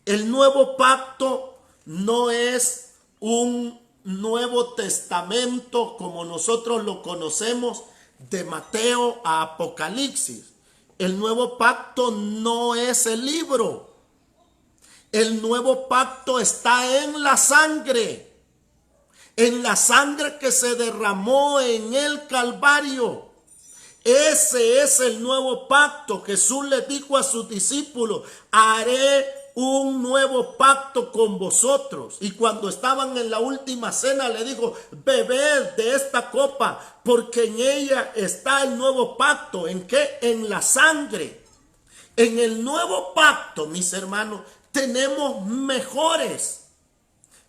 El nuevo pacto no es un Nuevo Testamento como nosotros lo conocemos de Mateo a Apocalipsis. El nuevo pacto no es el libro. El nuevo pacto está en la sangre que se derramó en el Calvario. Ese es el nuevo pacto. Jesús le dijo a sus discípulos: haré un nuevo pacto con vosotros. Y cuando estaban en la última cena le dijo: bebed de esta copa, porque en ella está el nuevo pacto. ¿En qué? En la sangre. En el nuevo pacto, mis hermanos, tenemos mejores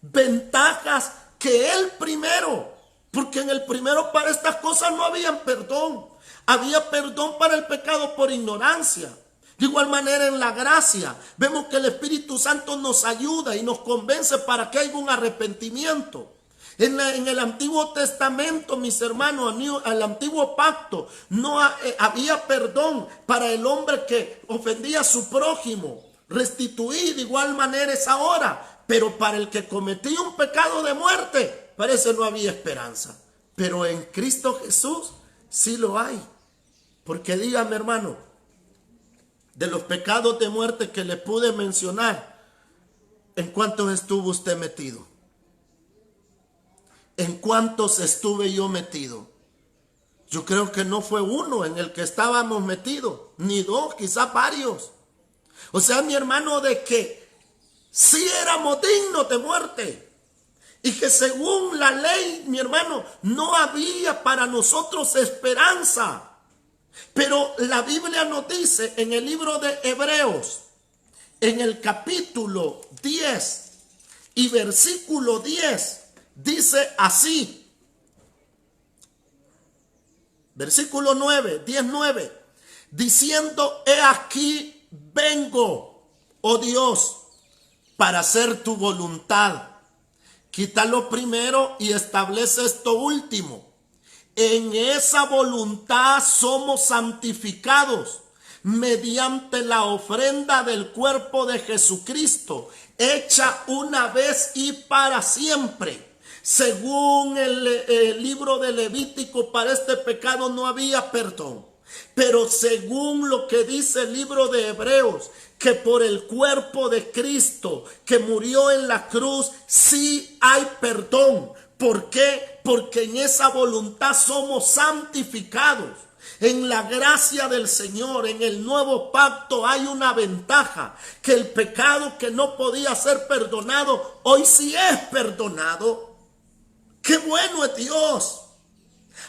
ventajas que el primero, porque en el primero para estas cosas no había perdón. Había perdón para el pecado por ignorancia. De igual manera en la gracia vemos que el Espíritu Santo nos ayuda y nos convence para que haya un arrepentimiento. En el Antiguo Testamento, mis hermanos, al Antiguo Pacto, no había perdón para el hombre que ofendía a su prójimo. Restituir de igual manera es ahora, pero para el que cometía un pecado de muerte, parece no había esperanza. Pero en Cristo Jesús sí lo hay. Porque dígame, hermano, de los pecados de muerte que le pude mencionar, ¿en cuántos estuvo usted metido? ¿En cuántos estuve yo metido? Yo creo que no fue uno en el que estábamos metidos, ni dos, quizás varios. O sea, mi hermano, de que sí éramos dignos de muerte y que según la ley, mi hermano, no había para nosotros esperanza. Pero la Biblia nos dice en el libro de Hebreos, en el capítulo 10 y versículo 10, dice así, versículo 9, 10:9, diciendo: he aquí vengo, oh Dios, para hacer tu voluntad. Quita lo primero y establece esto último. En esa voluntad somos santificados mediante la ofrenda del cuerpo de Jesucristo, hecha una vez y para siempre. Según el libro de Levítico, para este pecado no había perdón. Pero según lo que dice el libro de Hebreos, que por el cuerpo de Cristo que murió en la cruz, sí hay perdón. ¿Por qué? Porque en esa voluntad somos santificados. En la gracia del Señor, en el nuevo pacto hay una ventaja, que el pecado que no podía ser perdonado, hoy sí es perdonado. ¡Qué bueno es Dios!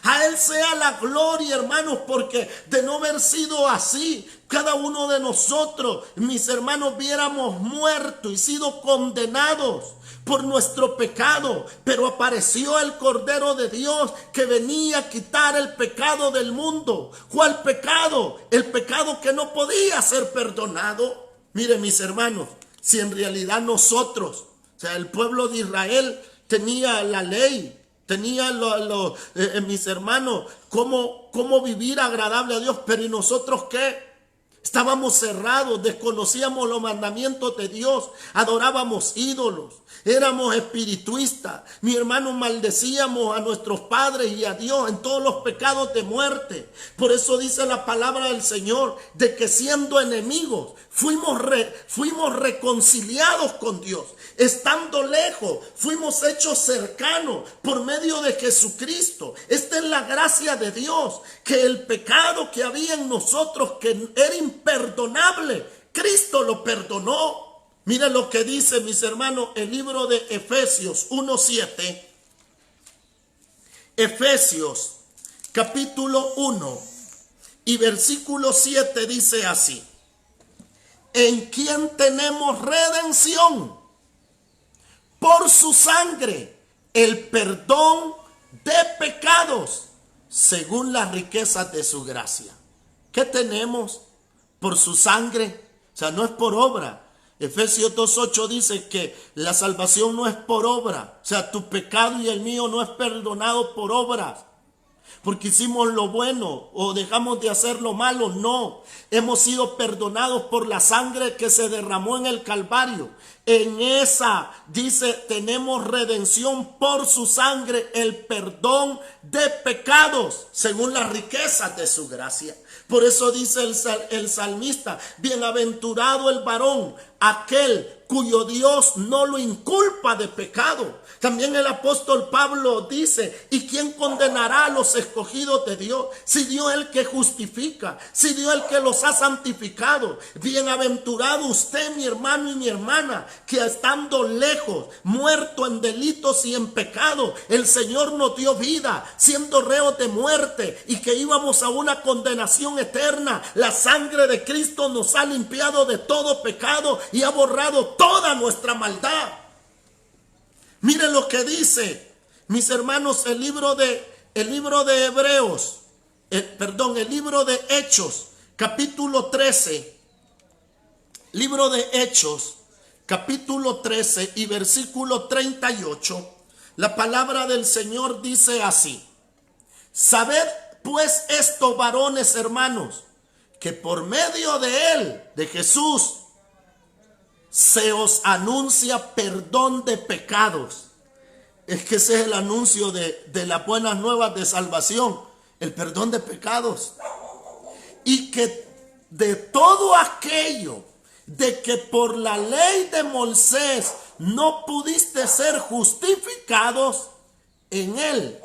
A Él sea la gloria, hermanos, porque de no haber sido así, cada uno de nosotros, mis hermanos, hubiéramos muerto y sido condenados por nuestro pecado. Pero apareció el Cordero de Dios que venía a quitar el pecado del mundo. ¿Cuál pecado? El pecado que no podía ser perdonado. Miren, mis hermanos, si en realidad nosotros, o sea, el pueblo de Israel tenía la ley, tenía mis hermanos, cómo vivir agradable a Dios, pero ¿y nosotros qué? Estábamos cerrados, desconocíamos los mandamientos de Dios, adorábamos ídolos, éramos espirituistas, mi hermano, maldecíamos a nuestros padres y a Dios en todos los pecados de muerte. Por eso dice la palabra del Señor, de que siendo enemigos, fuimos reconciliados con Dios. Estando lejos, fuimos hechos cercanos por medio de Jesucristo. Esta es la gracia de Dios, que el pecado que había en nosotros, que era imperdonable, Cristo lo perdonó. Miren lo que dice, mis hermanos, el libro de Efesios 1:7. Efesios capítulo 1 y versículo 7 dice así: en quien tenemos redención por su sangre, el perdón de pecados, según las riquezas de su gracia. ¿Qué tenemos? Por su sangre. O sea, no es por obra. Efesios 2:8 dice que la salvación no es por obra. O sea, tu pecado y el mío no es perdonado por obras. porque hicimos lo bueno o dejamos de hacer lo malo. No, hemos sido perdonados por la sangre que se derramó en el Calvario. En esa, dice, tenemos redención por su sangre, el perdón de pecados, según las riquezas de su gracia. Por eso dice el salmista, bienaventurado el varón, aquel cuyo Dios no lo inculpa de pecado. También el apóstol Pablo dice, ¿y quién condenará a los escogidos de Dios? Si Dios es el que justifica, si Dios es el que los ha santificado. Bienaventurado usted, mi hermano y mi hermana, que estando lejos, muerto en delitos y en pecado, el Señor nos dio vida, siendo reos de muerte y que íbamos a una condenación eterna. La sangre de Cristo nos ha limpiado de todo pecado y ha borrado toda nuestra maldad. Miren lo que dice, mis hermanos, el libro de Hebreos, el libro de Hechos, capítulo 13, libro de Hechos, capítulo 13 y versículo 38, la palabra del Señor dice así: sabed pues esto, varones hermanos, que por medio de él, de Jesús, se os anuncia perdón de pecados. Es que ese es el anuncio de las buenas nuevas de salvación, el perdón de pecados. Y que de todo aquello de que por la ley de Moisés no pudiste ser justificados, en él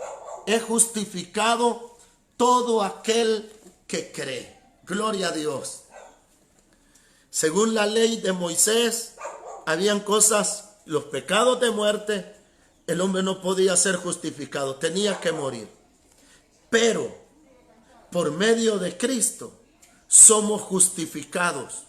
es justificado todo aquel que cree. Gloria a Dios. Según la ley de Moisés, habían cosas, los pecados de muerte, el hombre no podía ser justificado, tenía que morir. Pero por medio de Cristo somos justificados.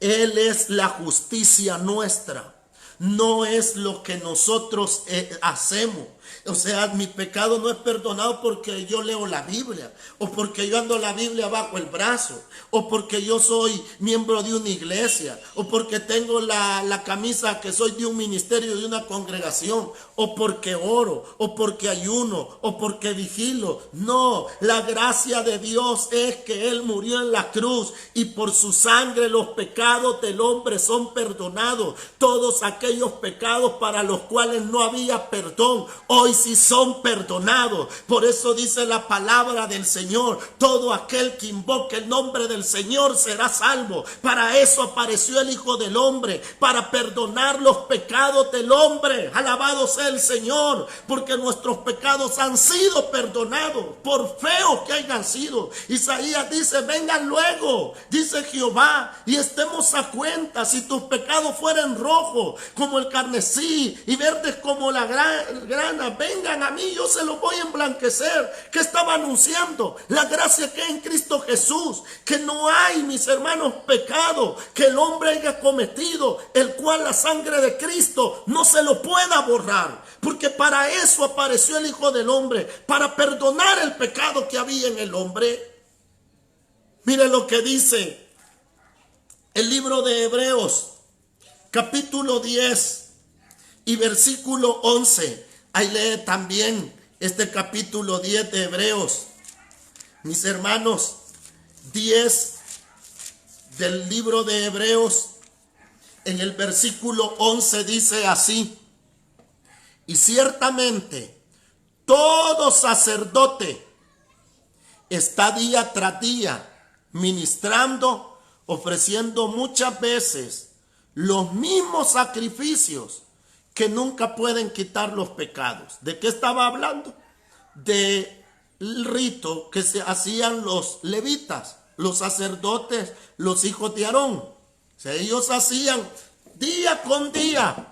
Él es la justicia nuestra, no es lo que nosotros hacemos. O sea, mi pecado no es perdonado porque yo leo la Biblia, o porque yo ando la Biblia bajo el brazo, o porque yo soy miembro de una iglesia, o porque tengo la camisa que soy de un ministerio, de una congregación, o porque oro, o porque ayuno, o porque vigilo. No, la gracia de Dios es que Él murió en la cruz y por su sangre los pecados del hombre son perdonados. Todos aquellos pecados para los cuales no había perdón, hoy sí son perdonados. Por eso dice la palabra del Señor: todo aquel que invoque el nombre del Señor será salvo. Para eso apareció el Hijo del Hombre, para perdonar los pecados del hombre. Alabado sea el Señor, porque nuestros pecados han sido perdonados, por feos que hayan sido. Isaías dice: vengan luego, dice Jehová, y estemos a cuenta. Si tus pecados fueran rojos como el carmesí y verdes como la grana, vengan a mí, yo se los voy a emblanquecer. ¿Qué estaba anunciando? La gracia que hay en Cristo Jesús, que no hay, mis hermanos, pecado que el hombre haya cometido, el cual la sangre de Cristo no se lo pueda borrar, porque para eso apareció el Hijo del Hombre, para perdonar el pecado que había en el hombre. Mire lo que dice el libro de Hebreos, capítulo 10 y versículo 11. Ahí lee también este capítulo 10 de Hebreos. Mis hermanos, 10 del libro de Hebreos, en el versículo 11 dice así: y ciertamente todo sacerdote está día tras día ministrando, ofreciendo muchas veces los mismos sacrificios que nunca pueden quitar los pecados. ¿De qué estaba hablando? Del rito que se hacían los levitas, los sacerdotes, los hijos de Aarón. O sea, ellos hacían día con día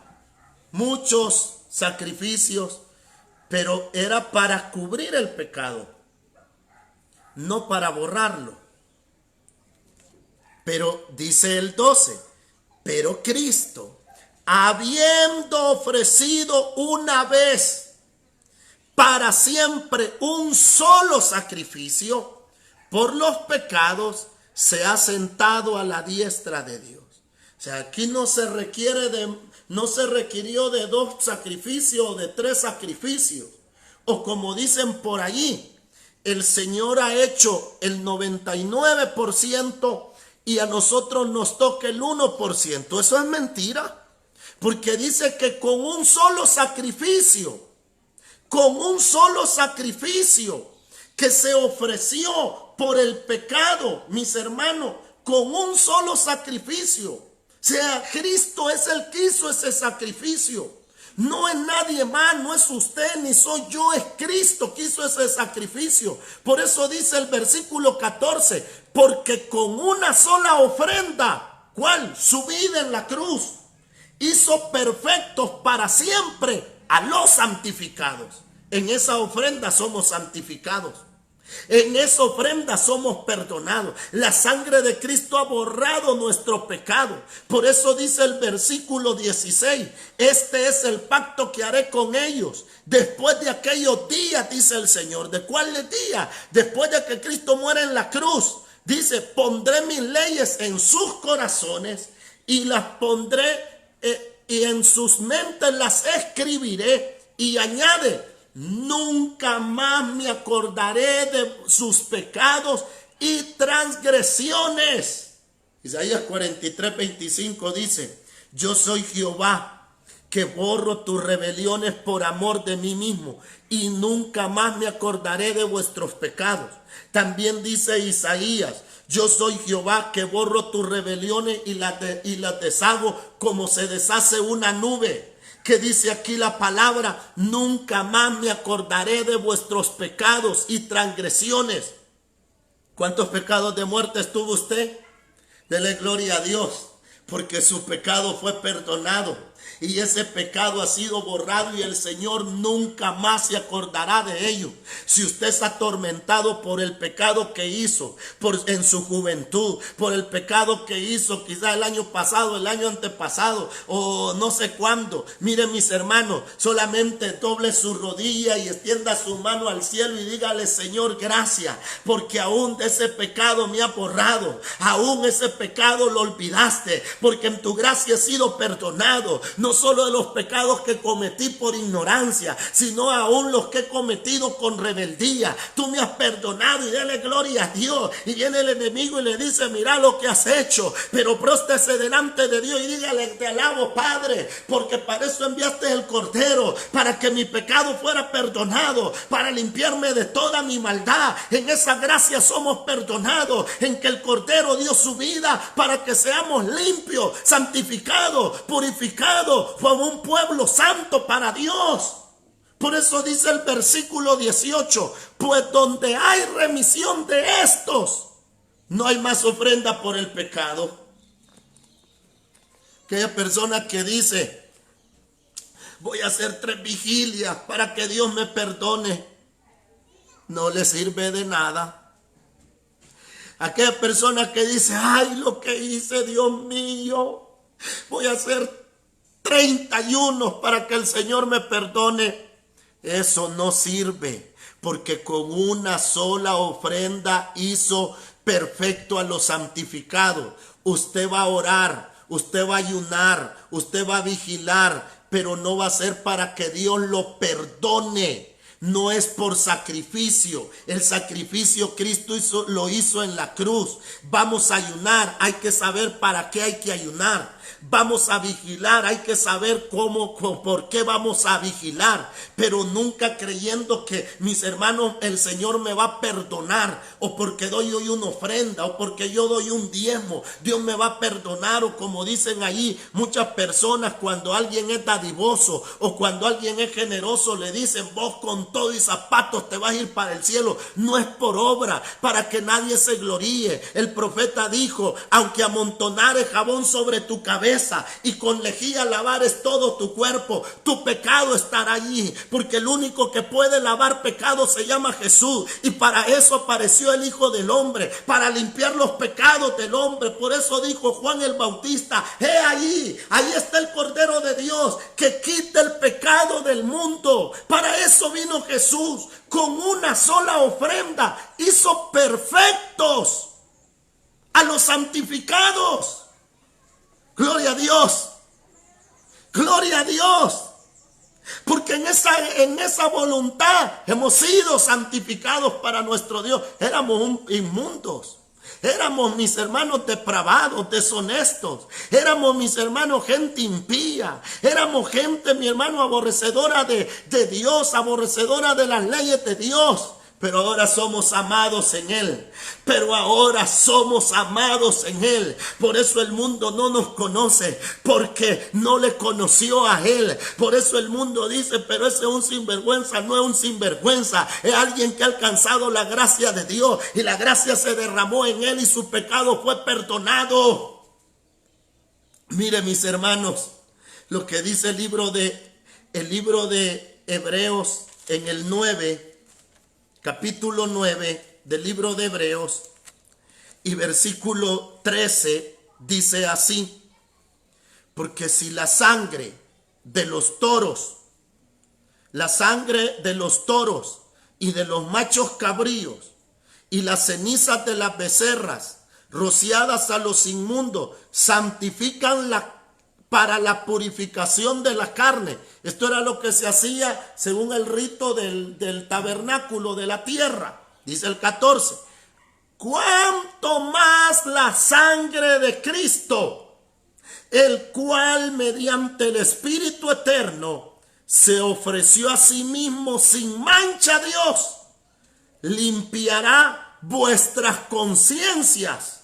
muchos sacrificios, pero era para cubrir el pecado, no para borrarlo. Pero dice el 12, pero Cristo, habiendo ofrecido una vez para siempre un solo sacrificio por los pecados, se ha sentado a la diestra de Dios. O sea, aquí no se requirió de 2 sacrificios o de 3 sacrificios, o como dicen por allí, el Señor ha hecho el 99% y a nosotros nos toca el 1%. Eso es mentira, porque dice que con un solo sacrificio que se ofreció por el pecado, mis hermanos, con un solo sacrificio. O sea, Cristo es el que hizo ese sacrificio. No es nadie más, no es usted ni soy yo, es Cristo que hizo ese sacrificio. Por eso dice el versículo 14, porque con una sola ofrenda, ¿cuál? Su vida en la cruz, hizo perfectos para siempre a los santificados. En esa ofrenda somos santificados. En esa ofrenda somos perdonados. La sangre de Cristo ha borrado nuestro pecado. Por eso dice el versículo 16, este es el pacto que haré con ellos después de aquellos días, dice el Señor. ¿De cuáles días? Después de que Cristo muera en la cruz. Dice, pondré mis leyes en sus corazones y las pondré y en sus mentes las escribiré. Y añade, nunca más me acordaré de sus pecados y transgresiones. Isaías 43:25 dice, yo soy Jehová, que borro tus rebeliones por amor de mí mismo, y nunca más me acordaré de vuestros pecados. También dice Isaías, yo soy Jehová, que borro tus rebeliones y las deshago como se deshace una nube. Que dice aquí la palabra, nunca más me acordaré de vuestros pecados y transgresiones. ¿Cuántos pecados de muerte tuvo usted? Dele gloria a Dios, porque su pecado fue perdonado y ese pecado ha sido borrado y el Señor nunca más se acordará de ello. Si usted está atormentado por el pecado que hizo en su juventud, por el pecado que hizo quizá el año pasado, el año antepasado o no sé cuándo, miren mis hermanos, solamente doble su rodilla y extienda su mano al cielo y dígale, Señor, gracias, porque aún de ese pecado me ha borrado, aún ese pecado lo olvidaste, porque en tu gracia he sido perdonado. No solo de los pecados que cometí por ignorancia, sino aún los que he cometido con rebeldía. Tú me has perdonado y dele gloria a Dios. Y viene el enemigo y le dice, mira lo que has hecho, pero próstese delante de Dios y dígale, te alabo, Padre, porque para eso enviaste el Cordero, para que mi pecado fuera perdonado, para limpiarme de toda mi maldad. En esa gracia somos perdonados, en que el Cordero dio su vida para que seamos limpios, santificados, purificados, como un pueblo santo para Dios. Por eso dice el versículo 18, pues donde hay remisión de estos, no hay más ofrenda por el pecado. Aquella persona que dice, voy a hacer 3 vigilias para que Dios me perdone, no le sirve de nada. Aquella persona que dice, ay, lo que hice, Dios mío, voy a hacer 30 ayunos para que el Señor me perdone. Eso no sirve, porque con una sola ofrenda hizo perfecto a los santificados. Usted va a orar, usted va a ayunar, usted va a vigilar, pero no va a ser para que Dios lo perdone. No es por sacrificio. El sacrificio Cristo lo hizo en la cruz. Vamos a ayunar, hay que saber para qué hay que ayunar. Vamos a vigilar, hay que saber por qué vamos a vigilar, pero nunca creyendo que, mis hermanos, el Señor me va a perdonar, o porque doy hoy una ofrenda, o porque yo doy un diezmo, Dios me va a perdonar, o como dicen allí muchas personas, cuando alguien es dadivoso, o cuando alguien es generoso, le dicen, vos con todo y zapatos te vas a ir para el cielo. No es por obra, para que nadie se gloríe. El profeta dijo, aunque amontonares jabón sobre tu cabeza y con lejía lavares todo tu cuerpo, tu pecado estará allí, porque el único que puede lavar pecado se llama Jesús, y para eso apareció el Hijo del Hombre, para limpiar los pecados del hombre. Por eso dijo Juan el Bautista, ahí está el Cordero de Dios que quita el pecado del mundo. Para eso vino Jesús, con una sola ofrenda hizo perfectos a los santificados. Gloria a Dios, gloria a Dios. Porque en esa voluntad hemos sido santificados para nuestro Dios. Éramos inmundos. Éramos, mis hermanos, depravados, deshonestos. Éramos, mis hermanos, gente impía. Éramos gente, mi hermano, aborrecedora de Dios, aborrecedora de las leyes de Dios. Pero ahora somos amados en Él. Pero ahora somos amados en Él. Por eso el mundo no nos conoce. Porque no le conoció a Él. Por eso el mundo dice, pero ese es un sinvergüenza. No es un sinvergüenza. Es alguien que ha alcanzado la gracia de Dios. Y la gracia se derramó en Él y su pecado fue perdonado. Mire, mis hermanos, lo que dice el libro de Hebreos en el 9. Capítulo 9 del libro de Hebreos y versículo 13 dice así: porque si la sangre de los toros y de los machos cabríos y las cenizas de las becerras rociadas a los inmundos santifican para la purificación de la carne. Esto era lo que se hacía según el rito del tabernáculo de la tierra. Dice el 14. Cuanto más la sangre de Cristo, el cual mediante el Espíritu eterno se ofreció a sí mismo sin mancha a Dios, limpiará vuestras conciencias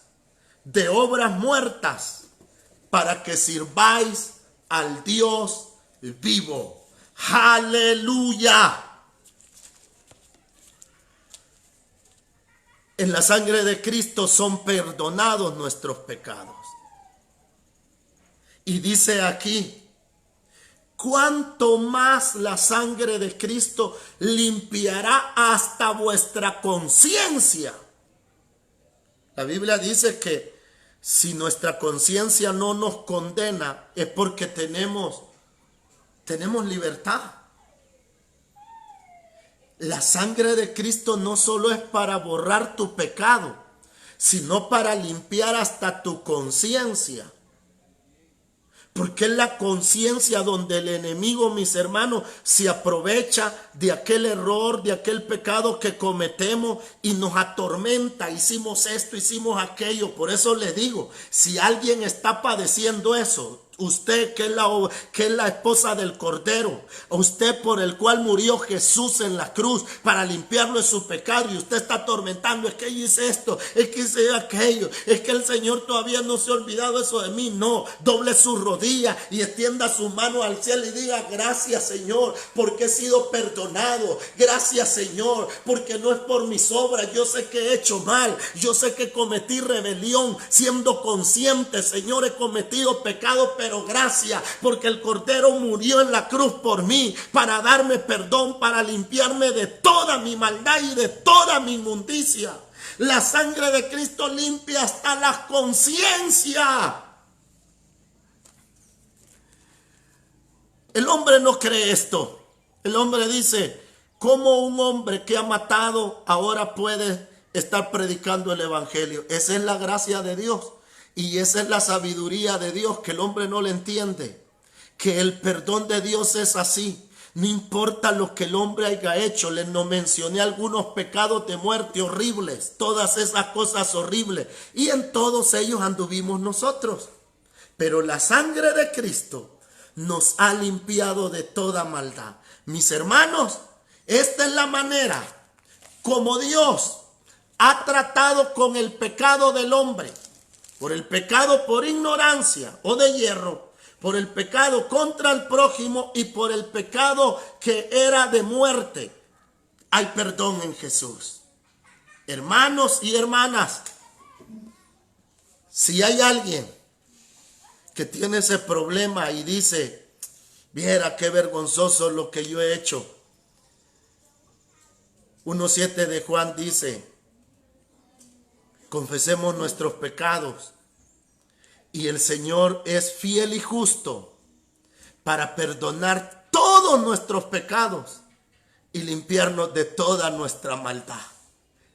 de obras muertas, para que sirváis al Dios vivo. ¡Aleluya! En la sangre de Cristo son perdonados nuestros pecados. Y dice aquí, cuanto más la sangre de Cristo limpiará hasta vuestra conciencia. La Biblia dice que si nuestra conciencia no nos condena, es porque tenemos libertad. La sangre de Cristo no solo es para borrar tu pecado, sino para limpiar hasta tu conciencia. Porque es la conciencia donde el enemigo, mis hermanos, se aprovecha de aquel error, de aquel pecado que cometemos y nos atormenta. Hicimos esto, hicimos aquello. Por eso les digo, si alguien está padeciendo eso, usted que es la esposa del Cordero, usted por el cual murió Jesús en la cruz para limpiarlo de su pecado, y usted está atormentando, es que hice esto, es que hice aquello, es que el Señor todavía no se ha olvidado eso de mí. No, doble su rodilla y extienda su mano al cielo y diga: gracias, Señor, porque he sido perdonado. Gracias, Señor, porque no es por mis obras. Yo sé que he hecho mal, yo sé que cometí rebelión, siendo consciente, Señor, he cometido pecado, pero gracias, porque el Cordero murió en la cruz por mí, para darme perdón, para limpiarme de toda mi maldad y de toda mi inmundicia. La sangre de Cristo limpia hasta la conciencia. El hombre no cree esto. El hombre dice: ¿cómo un hombre que ha matado ahora puede estar predicando el evangelio? Esa es la gracia de Dios. Y esa es la sabiduría de Dios, que el hombre no le entiende. Que el perdón de Dios es así. No importa lo que el hombre haya hecho. Les no mencioné algunos pecados de muerte horribles. Todas esas cosas horribles. Y en todos ellos anduvimos nosotros. Pero la sangre de Cristo nos ha limpiado de toda maldad. Mis hermanos, esta es la manera como Dios ha tratado con el pecado del hombre. Por el pecado por ignorancia o de hierro, por el pecado contra el prójimo y por el pecado que era de muerte. Hay perdón en Jesús. Hermanos y hermanas, si hay alguien que tiene ese problema y dice: viera qué vergonzoso lo que yo he hecho. 1:7 de Juan dice: confesemos nuestros pecados y el Señor es fiel y justo para perdonar todos nuestros pecados y limpiarnos de toda nuestra maldad.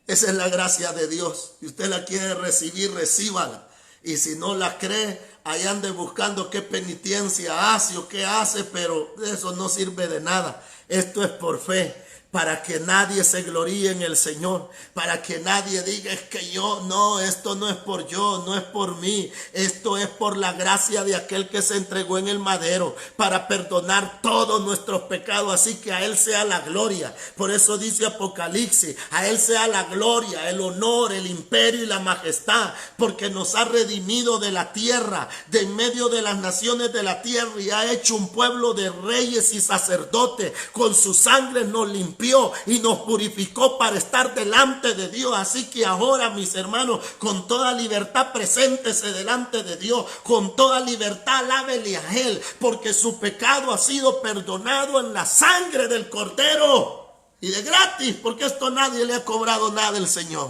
Esa es la gracia de Dios. Si usted la quiere recibir, recíbala. Y si no la cree, ahí ande buscando qué penitencia hace o qué hace, pero eso no sirve de nada. Esto es por fe, para que nadie se gloríe en el Señor, para que nadie diga es que yo, no, esto no es por yo, no es por mí, esto es por la gracia de aquel que se entregó en el madero para perdonar todos nuestros pecados, así que a Él sea la gloria. Por eso dice Apocalipsis, a Él sea la gloria, el honor, el imperio y la majestad, porque nos ha redimido de la tierra, de en medio de las naciones de la tierra, y ha hecho un pueblo de reyes y sacerdotes. Con su sangre nos limpió y nos purificó para estar delante de Dios. Así que ahora, mis hermanos, con toda libertad preséntese delante de Dios, con toda libertad alábele a Él, porque su pecado ha sido perdonado en la sangre del Cordero, y de gratis, porque esto nadie le ha cobrado nada al Señor.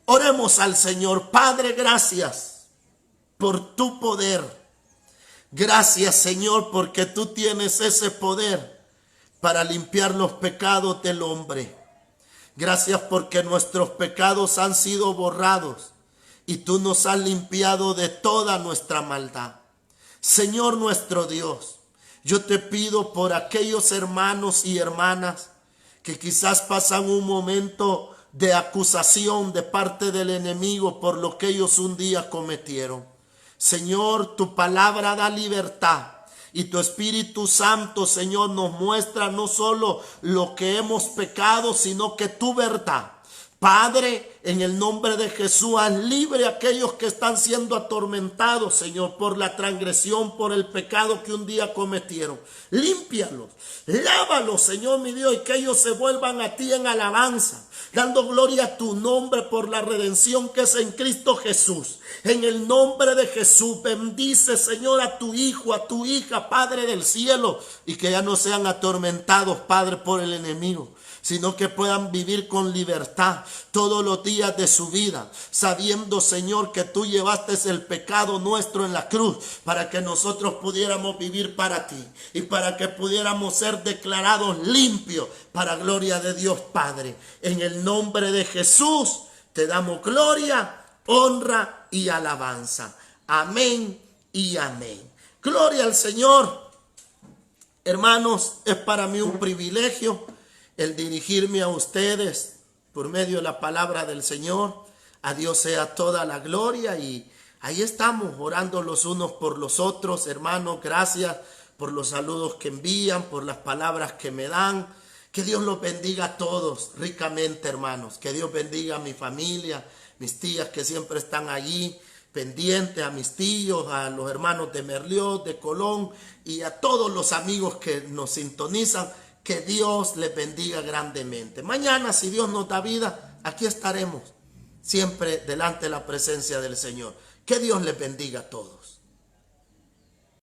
Oremos al Señor. Padre, gracias por tu poder. Gracias, Señor, porque tú tienes ese poder para limpiar los pecados del hombre. Gracias porque nuestros pecados han sido borrados y tú nos has limpiado de toda nuestra maldad. Señor nuestro Dios, yo te pido por aquellos hermanos y hermanas que quizás pasan un momento de acusación de parte del enemigo por lo que ellos un día cometieron. Señor, tu palabra da libertad. Y tu Espíritu Santo, Señor, nos muestra no solo lo que hemos pecado, sino que tu verdad. Padre, en el nombre de Jesús, haz libre a aquellos que están siendo atormentados, Señor, por la transgresión, por el pecado que un día cometieron. Límpialos, lávalos, Señor mi Dios, y que ellos se vuelvan a ti en alabanza, dando gloria a tu nombre por la redención que es en Cristo Jesús. En el nombre de Jesús, bendice, Señor, a tu hijo, a tu hija, Padre del cielo, y que ya no sean atormentados, Padre, por el enemigo, sino que puedan vivir con libertad todos los días de su vida, sabiendo, Señor, que tú llevaste el pecado nuestro en la cruz para que nosotros pudiéramos vivir para ti y para que pudiéramos ser declarados limpios para gloria de Dios Padre. En el nombre de Jesús te damos gloria, honra y alabanza. Amén y amén. Gloria al Señor. Hermanos, es para mí un privilegio el dirigirme a ustedes por medio de la palabra del Señor. A Dios sea toda la gloria, y ahí estamos orando los unos por los otros. Hermanos, gracias por los saludos que envían, por las palabras que me dan. Que Dios los bendiga a todos ricamente, hermanos. Que Dios bendiga a mi familia, mis tías que siempre están allí pendientes, a mis tíos, a los hermanos de Merliot, de Colón, y a todos los amigos que nos sintonizan. Que Dios les bendiga grandemente. Mañana, si Dios nos da vida, aquí estaremos siempre delante de la presencia del Señor. Que Dios les bendiga a todos.